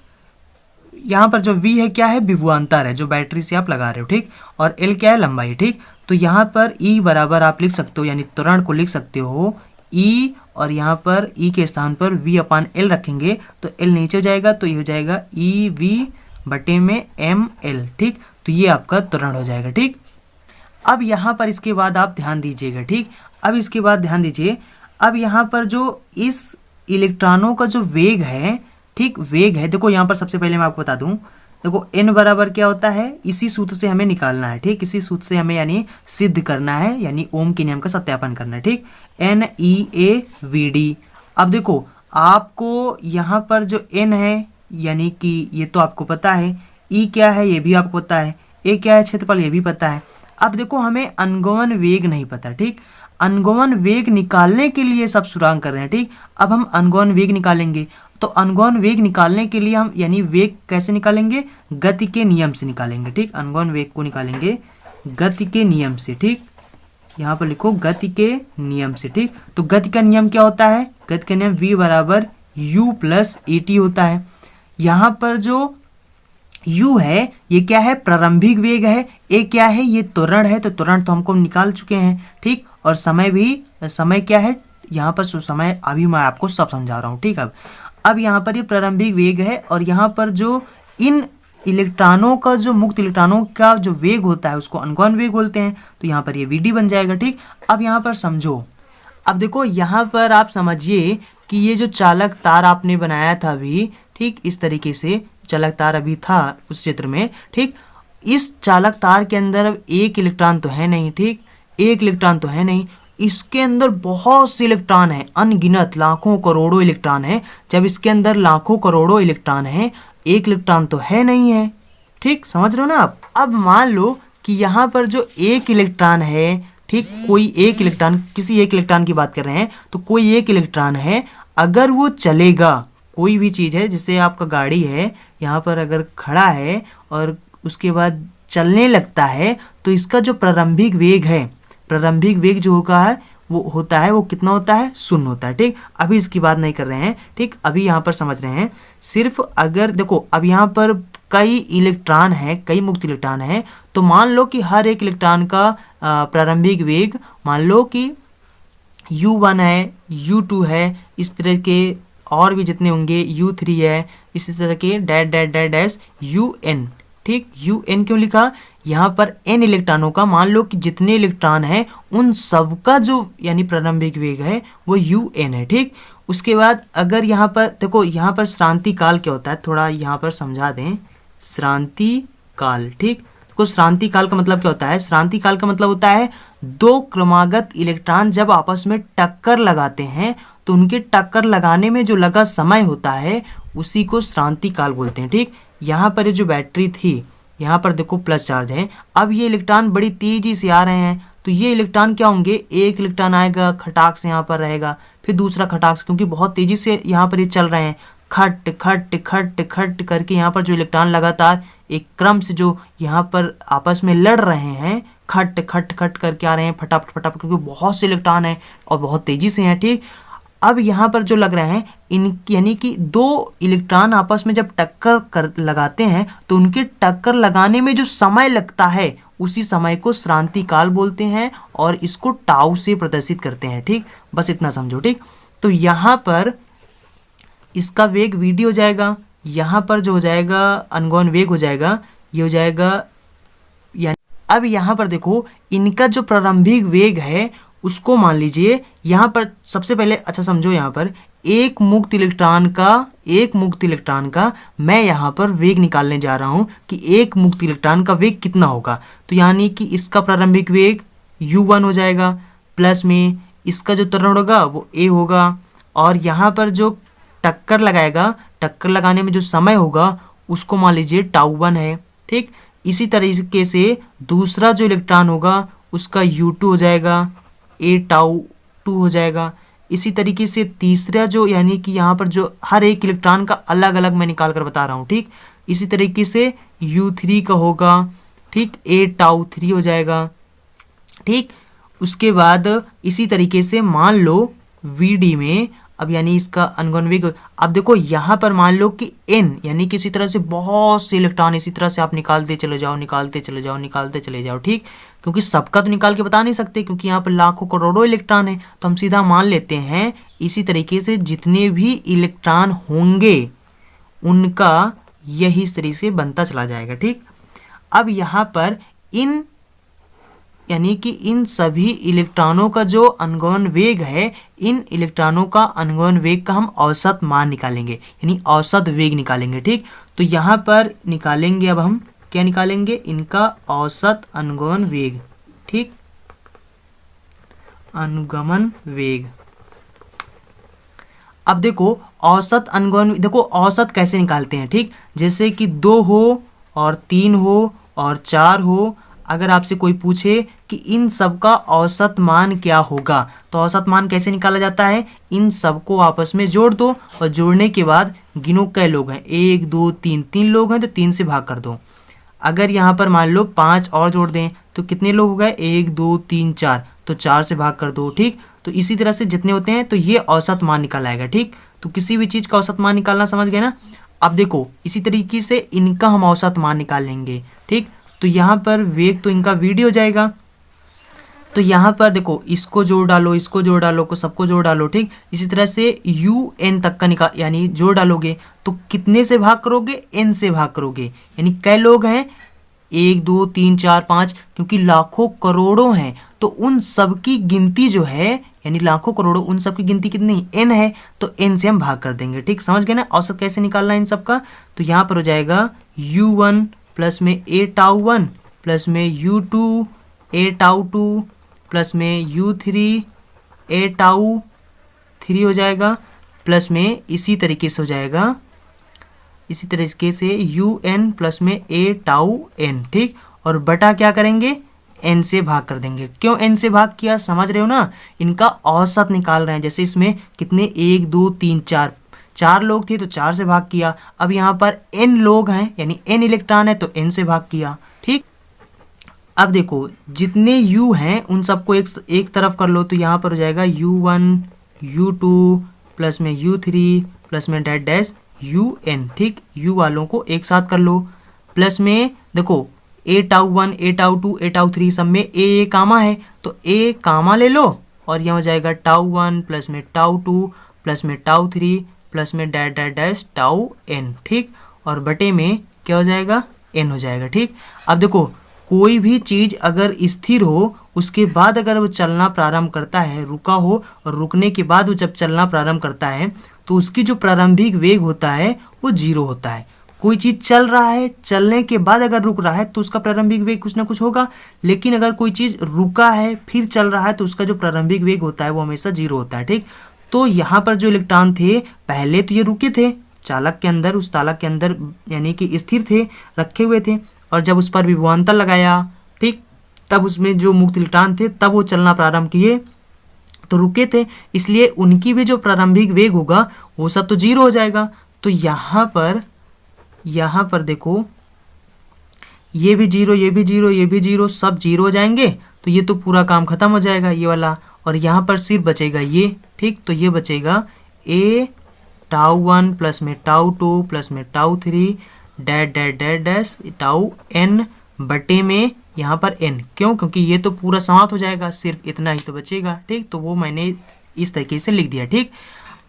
S1: यहाँ पर जो V है क्या है, विभवांतर है जो बैटरी से आप लगा रहे हो, ठीक। और L क्या है, लंबाई, ठीक। तो यहाँ पर E बराबर आप लिख सकते हो, यानी त्वरण को लिख सकते हो E, और यहाँ पर E के स्थान पर V/L रखेंगे तो L नीचे हो जाएगा, तो ये हो जाएगा EV बटे में ML, ठीक। तो ये आपका त्वरण हो जाएगा, ठीक। अब यहाँ पर इसके बाद आप ध्यान दीजिएगा, ठीक। अब इसके बाद ध्यान दीजिए, अब यहाँ पर जो इस इलेक्ट्रॉनों का जो वेग है, ठीक, वेग है, देखो यहाँ पर सबसे पहले मैं आपको बता दूं, देखो n बराबर क्या होता है, इसी सूत्र से हमें निकालना है, ठीक। इसी सूत्र से हमें यानी सिद्ध करना है, यानी ओम के नियम का सत्यापन करना है, ठीक। NEAVD। अब देखो आपको यहाँ पर जो n है यानी कि ये तो आपको पता है, E क्या है ये भी आपको पता है, A क्या है क्षेत्रफल ये भी पता है। अब देखो हमें अनुगमन वेग नहीं पता, ठीक। अनुगमन वेग निकालने के लिए सब सुरांग कर रहे हैं। ठीक, अब हम अनुगमन वेग निकालेंगे। तो अनुगमन वेग निकालने के लिए हम यानी वेग कैसे निकालेंगे, गति के नियम से निकालेंगे। ठीक, अनुगमन वेग को निकालेंगे गति के नियम से। ठीक, यहाँ पर लिखो गति के नियम से। ठीक, तो गति का नियम क्या होता है, गति का नियम v बराबर u प्लस at होता है। यहाँ पर जो u है ये क्या है, प्रारंभिक वेग है। a क्या है, ये त्वरण है। तो त्वरण तो हमको निकाल चुके हैं। ठीक, और समय भी, समय क्या है यहाँ पर, समय अभी मैं आपको सब समझा रहा हूँ। ठीक, अब यहाँ पर ये प्रारंभिक वेग है और यहाँ पर जो इन इलेक्ट्रॉनों का जो मुक्त इलेक्ट्रॉनों का जो वेग होता है उसको अनुगमन वेग बोलते हैं। तो यहाँ पर ये vd बन जाएगा। ठीक, अब यहाँ पर समझो, अब देखो यहाँ पर आप समझिए कि ये जो चालक तार आपने बनाया था अभी, ठीक, इस तरीके से चालक तार अभी था उस क्षेत्र में। ठीक, इस चालक तार के अंदर अब एक इलेक्ट्रॉन तो है नहीं। ठीक, एक इलेक्ट्रॉन तो है नहीं, इसके अंदर बहुत से इलेक्ट्रॉन है, अनगिनत लाखों करोड़ों इलेक्ट्रॉन है। जब इसके अंदर लाखों करोड़ों इलेक्ट्रॉन है, एक इलेक्ट्रॉन तो है नहीं है। ठीक, समझ रहे हो ना आप। अब मान लो कि यहाँ पर जो एक इलेक्ट्रॉन है, ठीक, कोई एक इलेक्ट्रॉन, किसी एक इलेक्ट्रॉन की बात कर रहे हैं, तो कोई एक इलेक्ट्रॉन है, अगर वो चलेगा, कोई भी चीज़ है, जैसे आपका गाड़ी है यहाँ पर अगर खड़ा है और उसके बाद चलने लगता है, तो इसका जो प्रारंभिक वेग है, प्रारंभिक वेग जो होता है वो कितना होता है, 0 होता है। ठीक, अभी इसकी बात नहीं कर रहे हैं। ठीक, अभी यहाँ पर समझ रहे हैं, सिर्फ अगर देखो अब यहाँ पर कई इलेक्ट्रॉन है, कई मुक्त इलेक्ट्रॉन है, तो मान लो कि हर एक इलेक्ट्रॉन का प्रारंभिक वेग मान लो कि u1 है, u2 है, इस तरह के और भी जितने होंगे, u3 है, इसी तरह के dash dash dash dash un। ठीक, un क्यों लिखा, यहाँ पर n इलेक्ट्रॉनों का मान लो कि जितने इलेक्ट्रॉन हैं उन सब का जो यानी प्रारंभिक वेग है वो un है। ठीक, उसके बाद अगर यहाँ पर देखो, यहाँ पर श्रांति काल क्या होता है, थोड़ा यहाँ पर समझा दें। श्रांति काल, ठीक, देखो श्रांति काल का मतलब क्या होता है, श्रांति काल का मतलब होता है दो क्रमागत इलेक्ट्रॉन जब आपस में टक्कर लगाते हैं तो उनके टक्कर लगाने में जो लगा समय होता है उसी को श्रांति काल बोलते हैं। ठीक, यहाँ पर ये जो बैटरी थी, यहाँ पर देखो प्लस चार्ज है, अब ये इलेक्ट्रॉन बड़ी तेजी से आ रहे हैं, तो ये इलेक्ट्रॉन क्या होंगे, एक इलेक्ट्रॉन आएगा खटाक से यहाँ पर रहेगा, फिर दूसरा खटाक से, क्योंकि बहुत तेजी से यहाँ पर ये चल रहे हैं, खट खट खट खट करके यहाँ पर जो इलेक्ट्रॉन लगातार एक क्रम से जो यहाँ पर आपस में लड़ रहे हैं, खट खट खट करके आ रहे हैं, फटाफट फटाफट, क्योंकि बहुत से इलेक्ट्रॉन हैं और बहुत तेजी से हैं। ठीक, अब यहाँ पर जो लग रहे हैं इन यानी कि दो इलेक्ट्रॉन आपस में जब टक्कर लगाते हैं तो उनके टक्कर लगाने में जो समय लगता है उसी समय को श्रांति काल बोलते हैं और इसको टाउ से प्रदर्शित करते हैं। ठीक, बस इतना समझो। ठीक, तो यहाँ पर इसका वेग vd हो जाएगा, यहाँ पर जो हो जाएगा अनुगमन वेग हो जाएगा, ये हो जाएगा यानी। अब यहाँ पर देखो इनका जो प्रारंभिक वेग है उसको मान लीजिए यहाँ पर सबसे पहले, अच्छा समझो, यहाँ पर एक मुक्त इलेक्ट्रॉन का मैं यहाँ पर वेग निकालने जा रहा हूँ कि एक मुक्त इलेक्ट्रॉन का वेग कितना होगा। तो यानी कि इसका प्रारंभिक वेग u1 हो जाएगा, प्लस में इसका जो त्वरण होगा वो a होगा, और यहाँ पर जो टक्कर लगाएगा, टक्कर लगाने में जो समय होगा उसको मान लीजिए टाउ1 है। ठीक, इसी तरीके से दूसरा जो इलेक्ट्रॉन होगा उसका u2 हो जाएगा, a टाउ2 हो जाएगा। इसी तरीके से तीसरा जो यानी कि यहाँ पर जो हर एक इलेक्ट्रॉन का अलग अलग मैं निकाल कर बता रहा हूँ। ठीक, इसी तरीके से u3 का होगा, ठीक, a टाउ3 हो जाएगा। ठीक, उसके बाद इसी तरीके से मान लो vd में अब यानी इसका अनुगमन वेग, अब देखो यहाँ पर मान लो कि n यानी कि इसी तरह से बहुत से इलेक्ट्रॉन इसी तरह से आप निकालते चले जाओ, निकालते चले जाओ, निकालते चले जाओ। ठीक, क्योंकि सबका तो निकाल के बता नहीं सकते क्योंकि यहाँ पर लाखों करोड़ों इलेक्ट्रॉन है, तो हम सीधा मान लेते हैं इसी तरीके से जितने भी इलेक्ट्रॉन होंगे उनका यही इस तरीके से बनता चला जाएगा। ठीक, अब यहाँ पर इन यानी कि इन सभी इलेक्ट्रॉनों का जो अनुगमन वेग है, इन इलेक्ट्रॉनों का अनुगमन वेग का हम औसत मान निकालेंगे, यानी औसत वेग निकालेंगे। ठीक, तो यहाँ पर निकालेंगे, अब हम क्या निकालेंगे, इनका औसत अनुगमन वेग। ठीक, अनुगमन वेग। अब देखो औसत अनुगमन, देखो औसत कैसे निकालते हैं। ठीक, जैसे कि 2 हो और 3 हो और 4 हो, अगर आपसे कोई पूछे कि इन सब का औसत मान क्या होगा, तो औसत मान कैसे निकाला जाता है, इन सबको आपस में जोड़ दो और जोड़ने के बाद गिनो कै लोग हैं, 1 2 3, 3 लोग हैं तो 3 से भाग कर दो। अगर यहाँ पर मान लो 5 और जोड़ दें तो कितने लोग हो गए, 1 2 3 4, तो 4 से भाग कर दो। ठीक, तो इसी तरह से जितने होते हैं तो ये औसत मान निकाला आएगा। ठीक, तो किसी भी चीज़ का औसत मान निकालना समझ गए ना। अब देखो इसी तरीके से इनका हम औसत मान निकाल लेंगे। ठीक, तो यहाँ पर वेग तो इनका वीडी हो जाएगा, तो यहाँ पर देखो इसको जोड़ डालो, इसको जोड़ डालो, को सबको जोड़ डालो। ठीक, इसी तरह से यू एन तक का निकाल यानी जोड़ डालोगे तो कितने से भाग करोगे, एन से भाग करोगे, यानी कै लोग हैं, 1 2 3 4 5, क्योंकि लाखों करोड़ों हैं तो उन सब की गिनती जो है यानी लाखों करोड़ों उन सब की गिनती कितनी, एन है, तो एन से हम भाग कर देंगे। ठीक, समझ गए ना औसत कैसे निकालना है इन सब का। तो यहाँ पर हो जाएगा u1 प्लस में a टाउ 1 प्लस में u2 a टाउ 2 प्लस में u3 a टाउ 3 हो जाएगा, प्लस में इसी तरीके से हो जाएगा, इसी तरीके से un प्लस में a टाउ n। ठीक, और बटा क्या करेंगे, n से भाग कर देंगे। क्यों n से भाग किया, समझ रहे हो ना, इनका औसत निकाल रहे हैं। जैसे इसमें कितने 1 2 3 4, 4 लोग थे तो 4 से भाग किया। अब यहाँ पर n लोग हैं यानी n इलेक्ट्रॉन है तो n से भाग किया। ठीक, अब देखो जितने u हैं उन सबको एक तरफ कर लो, तो यहाँ पर हो जाएगा u1 u2 प्लस में u3 प्लस में डैश डैश un। ठीक, u वालों को एक साथ कर लो, प्लस में देखो a tau 1 a tau 2 a tau 3 सब में a कामा है तो a कामा ले लो, और यहाँ हो जाएगा टाउ 1 प्लस में टाउ 2 प्लस में टाउ 3 प्लस में dash dash dash tau n। ठीक, और बटे में क्या हो जाएगा, n हो जाएगा। ठीक, अब देखो कोई भी चीज़ अगर स्थिर हो उसके बाद अगर वो चलना प्रारंभ करता है, रुका हो और रुकने के बाद वो जब चलना प्रारंभ करता है तो उसकी जो प्रारंभिक वेग होता है वो 0 होता है। कोई चीज़ चल रहा है, चलने के बाद अगर रुक रहा है तो उसका प्रारंभिक वेग कुछ ना कुछ होगा, लेकिन अगर कोई चीज़ रुका है फिर चल रहा है तो उसका जो प्रारंभिक वेग होता है वो हमेशा 0 होता है। ठीक, तो यहाँ पर जो इलेक्ट्रॉन थे पहले तो ये रुके थे चालक के अंदर, उस तालक के अंदर यानी कि स्थिर थे, रखे हुए थे, और जब उस पर विभवांतर लगाया, ठीक, तब उसमें जो मुक्त इलेक्ट्रॉन थे तब वो चलना प्रारंभ किए तो रुके थे, इसलिए उनकी भी जो प्रारंभिक वेग होगा वो सब तो 0 हो जाएगा। तो यहाँ पर देखो ये भी 0 ये भी 0 ये भी 0 सब 0 हो जाएंगे, तो ये तो पूरा काम खत्म हो जाएगा ये वाला, और यहाँ पर सिर्फ बचेगा ये। ठीक, तो ये बचेगा a टाउ 1 प्लस में टाउ 2 प्लस में tau 3 dash dash dash dash tau n बटे में यहाँ पर n। क्यों, क्योंकि ये तो पूरा समाप्त हो जाएगा, सिर्फ इतना ही तो बचेगा। ठीक, तो वो मैंने इस तरीके से लिख दिया। ठीक,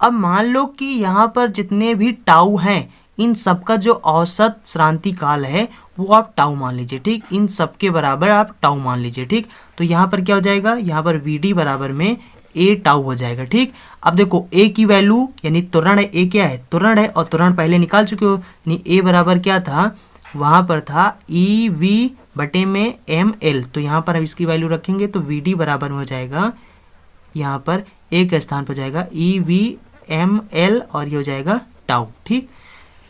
S1: अब मान लो कि यहाँ पर जितने भी टाउ हैं इन सब का जो औसत श्रांति काल है वो आप टाउ मान लीजिए। ठीक, इन सब के बराबर आप टाउ मान लीजिए। ठीक, तो यहाँ पर क्या हो जाएगा, यहाँ पर वी बराबर में a टाउ हो जाएगा। ठीक, अब देखो a की वैल्यू यानी त्वरण है, a क्या है, त्वरण है, और त्वरण पहले निकाल चुके हो, यानी a बराबर क्या था, वहाँ पर था ई वी बटे में एम एल। तो यहाँ पर अब इसकी वैल्यू रखेंगे तो वी डी बराबर में हो जाएगा, यहाँ पर a के स्थान पर हो जाएगा ई वी एम एल और ये हो जाएगा टाउ। ठीक,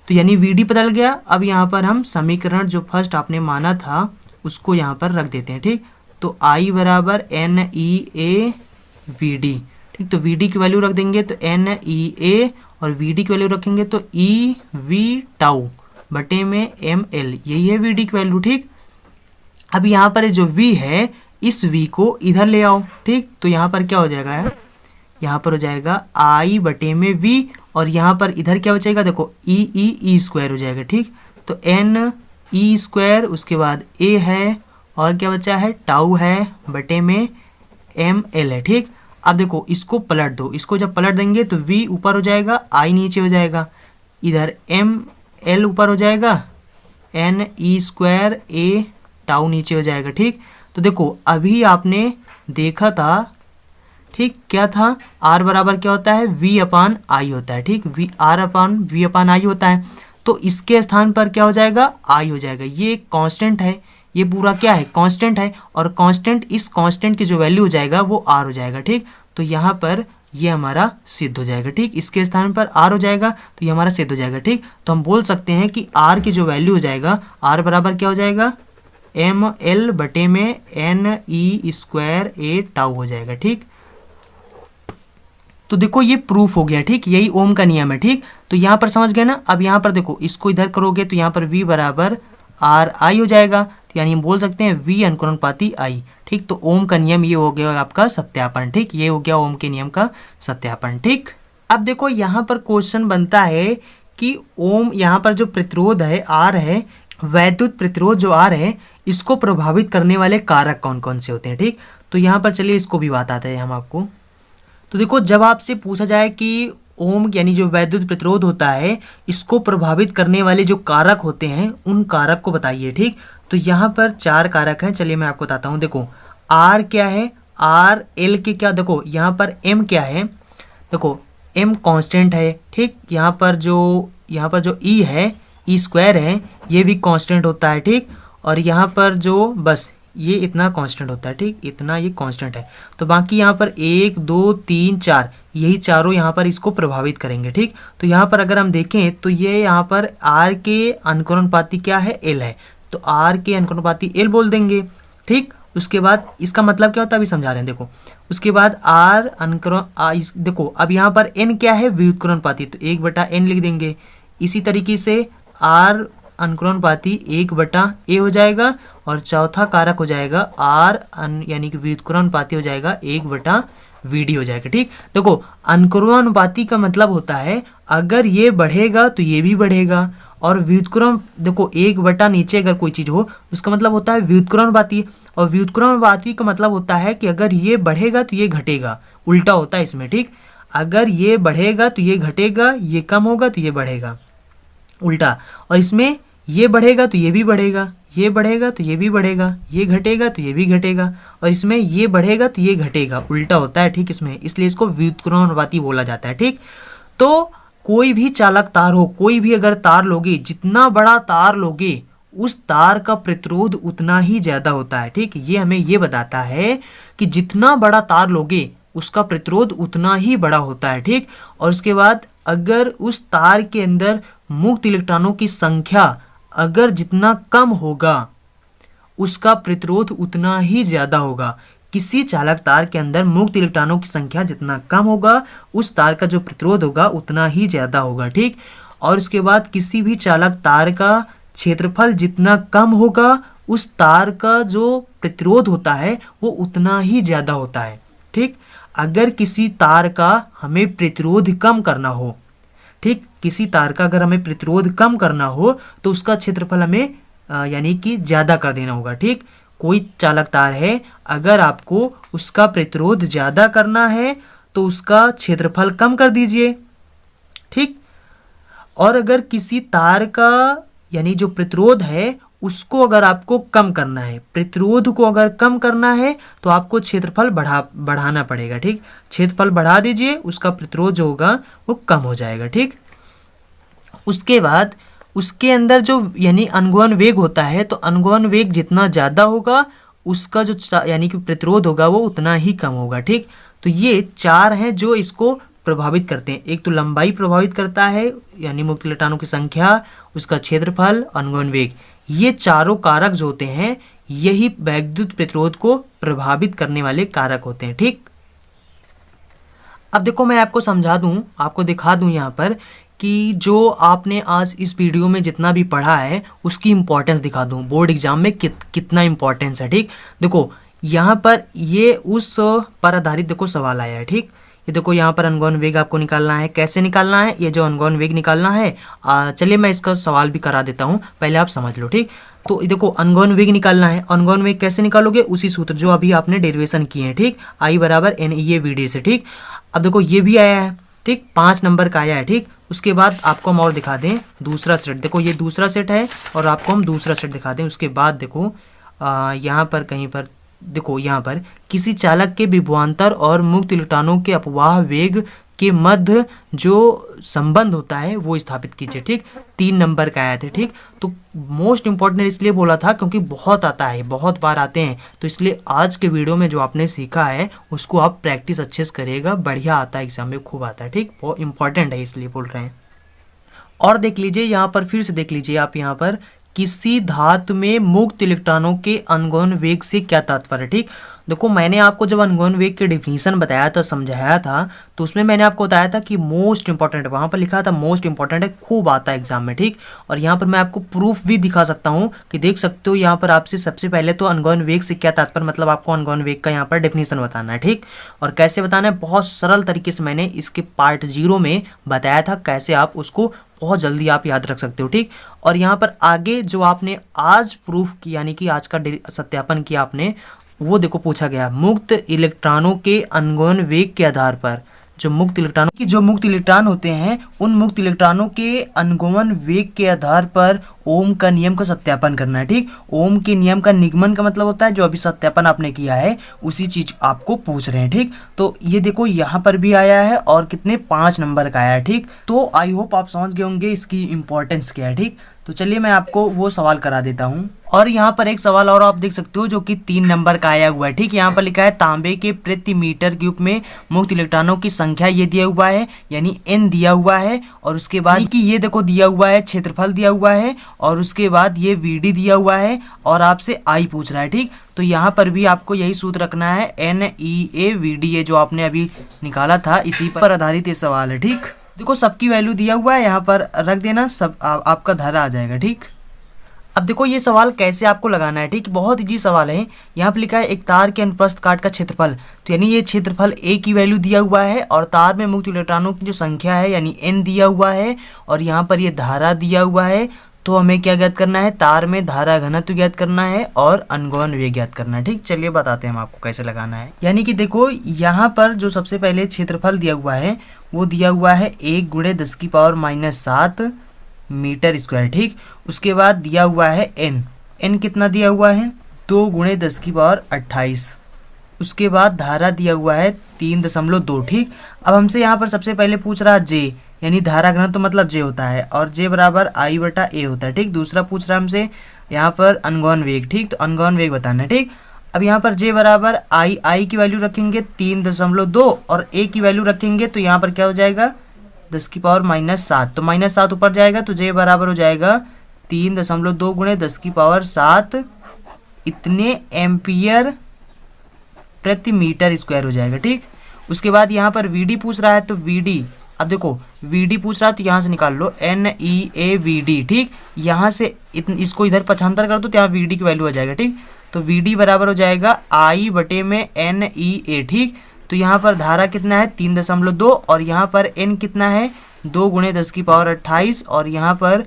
S1: तो यानी वी डी बदल गया। अब यहाँ पर हम समीकरण जो फर्स्ट आपने माना था उसको यहाँ पर रख देते हैं। ठीक, तो I बराबर n e A v d. ठीक, तो वी डी की वैल्यू रख देंगे तो एन ई ए, और वी डी की वैल्यू रखेंगे तो ई वी टाउ बटे में एम एल, यही है वी डी की वैल्यू। ठीक, अब यहाँ पर जो v है इस v को इधर ले आओ। ठीक, तो यहाँ पर क्या हो जाएगा यार, यहाँ पर हो जाएगा I बटे में v, और यहाँ पर इधर क्या बचेगा, देखो ई स्क्वायर हो जाएगा। ठीक, तो एन ई स्क्वायर, उसके बाद a है और क्या बचा है टाउ है बटे में एम एल है। ठीक, अब देखो इसको पलट दो, इसको जब पलट देंगे तो v ऊपर हो जाएगा, I नीचे हो जाएगा, इधर एम एल ऊपर हो जाएगा, n e square a tau नीचे हो जाएगा। ठीक, तो देखो अभी आपने देखा था, ठीक, क्या था, r बराबर क्या होता है, v अपान आई होता है। ठीक, r अपान v अपान आई होता है, तो इसके स्थान पर क्या हो जाएगा, i हो जाएगा। ये कांस्टेंट है, ये पूरा क्या है, कांस्टेंट है, और कांस्टेंट इस कांस्टेंट की जो वैल्यू हो जाएगा वो r हो जाएगा। ठीक, तो यहाँ पर ये हमारा सिद्ध हो जाएगा। ठीक, इसके स्थान पर r हो जाएगा तो ये हमारा सिद्ध हो जाएगा। ठीक, तो हम बोल सकते हैं कि r की जो वैल्यू हो जाएगा, r बराबर क्या हो जाएगा, ml बटे में ne स्क्वायर a टाउ हो जाएगा। ठीक, तो देखो ये प्रूफ हो गया। ठीक, यही ओम का नियम है। ठीक, तो यहाँ पर समझ गए ना। अब यहाँ पर देखो, इसको इधर करोगे तो यहाँ पर v बराबर आर आई हो जाएगा, तो यानी हम बोल सकते हैं v अनुक्रमणिपाती आई। ठीक, तो ओम का नियम ये हो गया आपका सत्यापन। ठीक, ये हो गया ओम के नियम का सत्यापन। ठीक, अब देखो यहाँ पर क्वेश्चन बनता है कि ओम, यहाँ पर जो प्रतिरोध है आर है, वैद्युत प्रतिरोध जो आर है, इसको प्रभावित करने वाले कारक कौन कौन से होते हैं। ठीक, तो यहाँ पर चलिए इसको भी बताते हैं हम आपको। तो देखो, जब आपसे पूछा जाए कि ओम यानी जो वैद्युत प्रतिरोध होता है, इसको प्रभावित करने वाले जो कारक होते हैं, उन कारक को बताइए। ठीक, तो यहाँ पर 4 कारक हैं, चलिए मैं आपको बताता हूँ। देखो, आर क्या है, आर एल के क्या, देखो यहाँ पर एम क्या है, देखो एम कांस्टेंट है। ठीक, यहाँ पर जो ई है, ई स्क्वायर है, ये भी कांस्टेंट होता है। ठीक, और यहाँ पर जो बस ये इतना कांस्टेंट होता है। ठीक, इतना ये कांस्टेंट है। तो बाकी यहाँ पर 1 2 3 4, यही चारों यहाँ पर इसको प्रभावित करेंगे। ठीक, तो यहाँ पर अगर हम देखें तो ये यहाँ पर आर के अनुक्रमणिपाती क्या है, एल है, तो आर के अनुक्रमणिपाती एल बोल देंगे। ठीक, उसके बाद इसका मतलब क्या होता है अभी समझा रहे हैं। देखो, उसके बाद आर देखो अब यहाँ पर एन क्या है, व्युत्क्रमणिपाती, तो 1/n लिख देंगे। इसी तरीके से आर अनुक्रमणिपाती 1/a हो जाएगा, और चौथा कारक हो जाएगा आर यानी कि व्युत्क्रमणिपाती हो जाएगा 1/vd हो जाएगा। ठीक, देखो अनुक्रमणिपाती का मतलब होता है अगर ये बढ़ेगा तो ये भी बढ़ेगा, और व्युत्क्रम देखो 1/ नीचे अगर कोई चीज हो उसका मतलब होता है व्युत्क्रमणिपाती, और व्युत्क्रमणिपाती का मतलब होता है कि अगर ये बढ़ेगा तो ये घटेगा, उल्टा होता है इसमें। ठीक, अगर ये बढ़ेगा तो ये घटेगा, ये कम होगा तो ये बढ़ेगा, उल्टा। और इसमें ये बढ़ेगा तो ये भी बढ़ेगा, ये बढ़ेगा तो ये भी बढ़ेगा, ये घटेगा तो ये भी घटेगा, और इसमें ये बढ़ेगा तो ये घटेगा, उल्टा होता है। ठीक, इसमें इसलिए इसको व्युत्क्रमणिपाती बोला जाता है। ठीक, तो कोई भी चालक तार हो, कोई भी अगर तार लोगे, जितना बड़ा तार लोगे उस तार का प्रतिरोध उतना ही ज्यादा होता है। ठीक, ये हमें ये बताता है कि जितना बड़ा तार लोगे उसका प्रतिरोध उतना ही बड़ा होता है। ठीक, और उसके बाद अगर उस तार के अंदर मुक्त इलेक्ट्रॉनों की संख्या अगर जितना कम होगा उसका प्रतिरोध उतना ही ज्यादा होगा। किसी चालक तार के अंदर मुक्त इलेक्ट्रॉनों की संख्या जितना कम होगा उस तार का जो प्रतिरोध होगा उतना ही ज्यादा होगा। ठीक, और उसके बाद किसी भी चालक तार का क्षेत्रफल जितना कम होगा उस तार का जो प्रतिरोध होता है वो उतना ही ज्यादा होता है। ठीक, अगर किसी तार का हमें प्रतिरोध कम करना हो, ठीक, किसी तार का अगर हमें प्रतिरोध कम करना हो तो उसका क्षेत्रफल हमें यानी कि ज्यादा कर देना होगा। ठीक, कोई चालक तार है, अगर आपको उसका प्रतिरोध ज्यादा करना है तो उसका क्षेत्रफल कम कर दीजिए। ठीक, और अगर किसी तार का यानी जो प्रतिरोध है उसको अगर आपको कम करना है, प्रतिरोध को अगर कम करना है तो आपको क्षेत्रफल बढ़ाना पड़ेगा। ठीक, क्षेत्रफल बढ़ा दीजिए, उसका प्रतिरोध जो होगा वो कम हो जाएगा। ठीक, उसके बाद उसके अंदर जो यानी अनुगमन वेग होता है, तो अनुगमन वेग जितना ज़्यादा होगा उसका जो यानी कि प्रतिरोध होगा वो उतना ही कम होगा। ठीक, तो ये 4 हैं जो इसको प्रभावित करते हैं। एक तो लंबाई प्रभावित करता है यानी मुक्त इलेक्ट्रॉनों की संख्या, उसका क्षेत्रफल, अनुगमन वेग, ये चारों कारक जो होते हैं यही वैद्युत प्रतिरोध को प्रभावित करने वाले कारक होते हैं। ठीक, अब देखो मैं आपको समझा दूं, आपको दिखा दूं यहाँ पर कि जो आपने आज इस वीडियो में जितना भी पढ़ा है उसकी इम्पोर्टेंस दिखा दूं, बोर्ड एग्जाम में कितना इम्पोर्टेंस है। ठीक, देखो यहाँ पर ये उस पर आधारित देखो सवाल आया है। ठीक, ये देखो यहाँ पर अनुगमन वेग आपको निकालना है। कैसे निकालना है, ये जो अनुगमन वेग निकालना है, चलिए मैं इसका सवाल भी करा देता हूँ, पहले आप समझ लो। ठीक, तो देखो अनुगमन वेग निकालना है। अनुगमन वेग कैसे निकालोगे, उसी सूत्र जो अभी आपने डेरिवेशन किए हैं। ठीक, I = NE/VD से। ठीक, अब देखो ये भी आया है। ठीक, 5 नंबर का आया है। ठीक, उसके बाद आपको हम और दिखा दें दूसरा सेट। देखो ये दूसरा सेट है और आपको हम दूसरा सेट दिखा दें। उसके बाद देखो यहाँ पर कहीं पर देखो, यहाँ पर किसी चालक के विभवांतर और मुक्त इलेक्ट्रॉनों के अपवाह वेग के मध्य जो संबंध होता है वो स्थापित कीजिए। ठीक, 3 नंबर का आया था। ठीक, तो मोस्ट इंपॉर्टेंट इसलिए बोला था क्योंकि बहुत आता है, बहुत बार आते हैं, तो इसलिए आज के वीडियो में जो आपने सीखा है उसको आप प्रैक्टिस अच्छे से करिएगा, बढ़िया आता है, एग्जाम में खूब आता है। ठीक, बहुत इंपॉर्टेंट है इसलिए बोल रहे हैं। और देख लीजिए यहाँ पर, फिर से देख लीजिए आप यहाँ पर किसी धातु में मुक्त इलेक्ट्रॉनों के अनुगमन वेग से क्या तात्पर्य है। ठीक, देखो मैंने आपको जब अनुगमन वेग की डिफिनीशन बताया था, समझाया था, तो उसमें मैंने आपको बताया था कि मोस्ट इंपॉर्टेंट, वहां पर लिखा था मोस्ट इंपॉर्टेंट है, खूब आता है एग्जाम में। ठीक, और यहाँ पर मैं आपको प्रूफ भी दिखा सकता हूँ कि देख सकते हो यहाँ पर आपसे सबसे पहले तो अनुगमन वेग से क्या तात्पर्य, मतलब आपको अनुगमन वेग का यहाँ पर डेफिनेशन बताना है। ठीक, और कैसे बताना है, बहुत सरल तरीके से मैंने इसके पार्ट 0 में बताया था कैसे आप उसको बहुत जल्दी आप याद रख सकते हो। ठीक, और यहाँ पर आगे जो आपने आज प्रूफ किया, यानी कि आज का सत्यापन किया आपने, वो देखो पूछा गया मुक्त इलेक्ट्रॉनों के अनुगमन वेग के आधार पर, जो मुक्त इलेक्ट्रॉन होते हैं उन मुक्त इलेक्ट्रॉनों के अनुगमन वेग के आधार पर ओम का नियम का सत्यापन करना है। ठीक, ओम के नियम का निगमन का मतलब होता है जो अभी सत्यापन आपने किया है उसी चीज आपको पूछ रहे हैं। ठीक, तो ये देखो यहाँ पर भी आया है और कितने 5 नंबर का आया है। ठीक, तो आई होप आप समझ गए होंगे इसकी इंपॉर्टेंस क्या है। ठीक, तो चलिए मैं आपको वो सवाल करा देता हूँ। और यहाँ पर एक सवाल और आप देख सकते हो जो कि 3 नंबर का आया हुआ है। ठीक, यहाँ पर लिखा है तांबे के प्रति मीटर क्यूब में मुक्त इलेक्ट्रॉनों की संख्या ये दिया हुआ है, यानी n दिया हुआ है, और उसके बाद कि ये देखो दिया हुआ है क्षेत्रफल दिया हुआ है, और उसके बाद ये Vd दिया हुआ है, और आपसे I पूछ रहा है। ठीक, तो यहाँ पर भी आपको यही सूत्र रखना है, NEAVD, ये जो आपने अभी निकाला था इसी पर आधारित ये सवाल है। ठीक, देखो सबकी वैल्यू दिया हुआ है, यहाँ पर रख देना, सब आपका धारा आ जाएगा। ठीक, अब देखो ये सवाल कैसे आपको लगाना है। ठीक, बहुत इजी सवाल है। यहाँ पे लिखा है एक तार के अनुप्रस्थ काट का क्षेत्रफल, तो यानी ये क्षेत्रफल A की वैल्यू दिया हुआ है, और तार में मुक्त इलेक्ट्रॉनों की जो संख्या है यानी n दिया हुआ है, और यहाँ पर ये धारा दिया हुआ है। तो हमें क्या ज्ञात करना है, तार में धारा घनत्व ज्ञात करना है और अनुगमन वेग ज्ञात करना है। ठीक, चलिए बताते हैं हम आपको कैसे लगाना है। यानी कि देखो यहाँ पर जो सबसे पहले क्षेत्रफल दिया हुआ है वो दिया हुआ है 1 × 10⁻⁷ मीटर स्क्वायर। ठीक, उसके बाद दिया हुआ है n कितना दिया हुआ है 2 × 10⁻28। उसके बाद धारा दिया हुआ है 3.2। ठीक, अब हमसे यहाँ पर सबसे पहले पूछ रहा है J, यानी धारा घनत्व तो मतलब J होता है, और J बराबर I/A होता है। ठीक, दूसरा पूछ रहा है हमसे यहाँ पर अनुगमन वेग। ठीक, तो अनुगमन वेग बताना है। ठीक, अब यहाँ पर J बराबर I की वैल्यू रखेंगे 3.2 और A की वैल्यू रखेंगे, तो यहाँ पर क्या हो जाएगा 10⁻⁷। तो -7 ऊपर जाएगा, तो J बराबर हो जाएगा 3.2 × 10⁻⁷, इतने एम्पियर प्रति मीटर स्क्वायर हो जाएगा। ठीक, उसके बाद यहाँ पर Vd पूछ रहा है, तो Vd, अब देखो Vd पूछ रहा है तो यहाँ से निकाल लो NEAVD। ठीक, यहाँ से इसको इधर पक्षांतर कर दो तो यहाँ Vd की वैल्यू आ जाएगा। ठीक, तो Vd बराबर हो जाएगा I/NEA। ठीक, तो यहाँ पर धारा कितना है 3.2, और यहाँ पर n कितना है 2 × 10⁻28, और यहाँ पर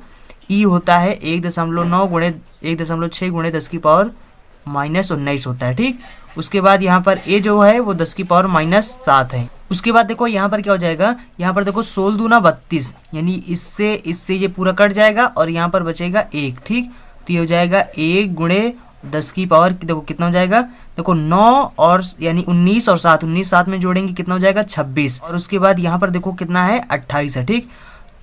S1: E होता है 1.9 × 1.6 × 10⁻⁻19 होता है। ठीक, उसके बाद यहाँ पर A जो है वो 10⁻⁷ है। उसके बाद देखो यहाँ पर क्या हो जाएगा, यहाँ पर देखो 16 दूना 32, यानी इससे ये पूरा कट जाएगा और यहाँ पर बचेगा 1। ठीक, तो ये हो जाएगा 1 × 10⁻, देखो कितना हो जाएगा, देखो 9 और यानी 19 और 7 में जोड़ेंगे कितना हो जाएगा 26, और उसके बाद यहाँ पर देखो कितना है 28 है। ठीक,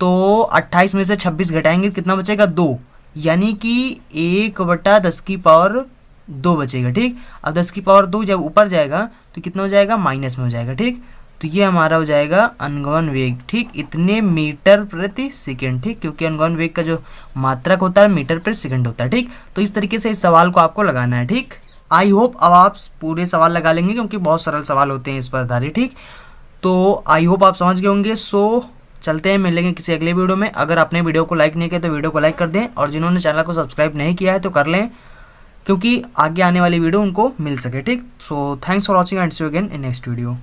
S1: तो 28 में से 26 घटाएंगे कितना बचेगा 2, यानी कि 1/10⁻2 बचेगा। ठीक, अब 10⁻2 जब ऊपर जाएगा तो कितना हो जाएगा माइनस में हो जाएगा। ठीक, तो ये हमारा हो जाएगा अनुगमन वेग। ठीक, इतने मीटर प्रति सेकंड। ठीक, क्योंकि अनुगमन वेग का जो मात्रक होता है मीटर प्रति सेकंड होता है। ठीक, तो इस तरीके से इस सवाल को आपको लगाना है। ठीक, आई होप अब आप पूरे सवाल लगा लेंगे क्योंकि बहुत सरल सवाल होते हैं इस पर आधारित। ठीक, तो आई होप आप समझ गए होंगे। सो चलते हैं, मिलेंगे किसी अगले वीडियो में। अगर आपने वीडियो को लाइक नहीं किया तो वीडियो को लाइक कर दें, और जिन्होंने चैनल को सब्सक्राइब नहीं किया है तो कर लें, क्योंकि आगे आने वाली वीडियो उनको मिल सके। ठीक, so thanks for watching and see you again in next video.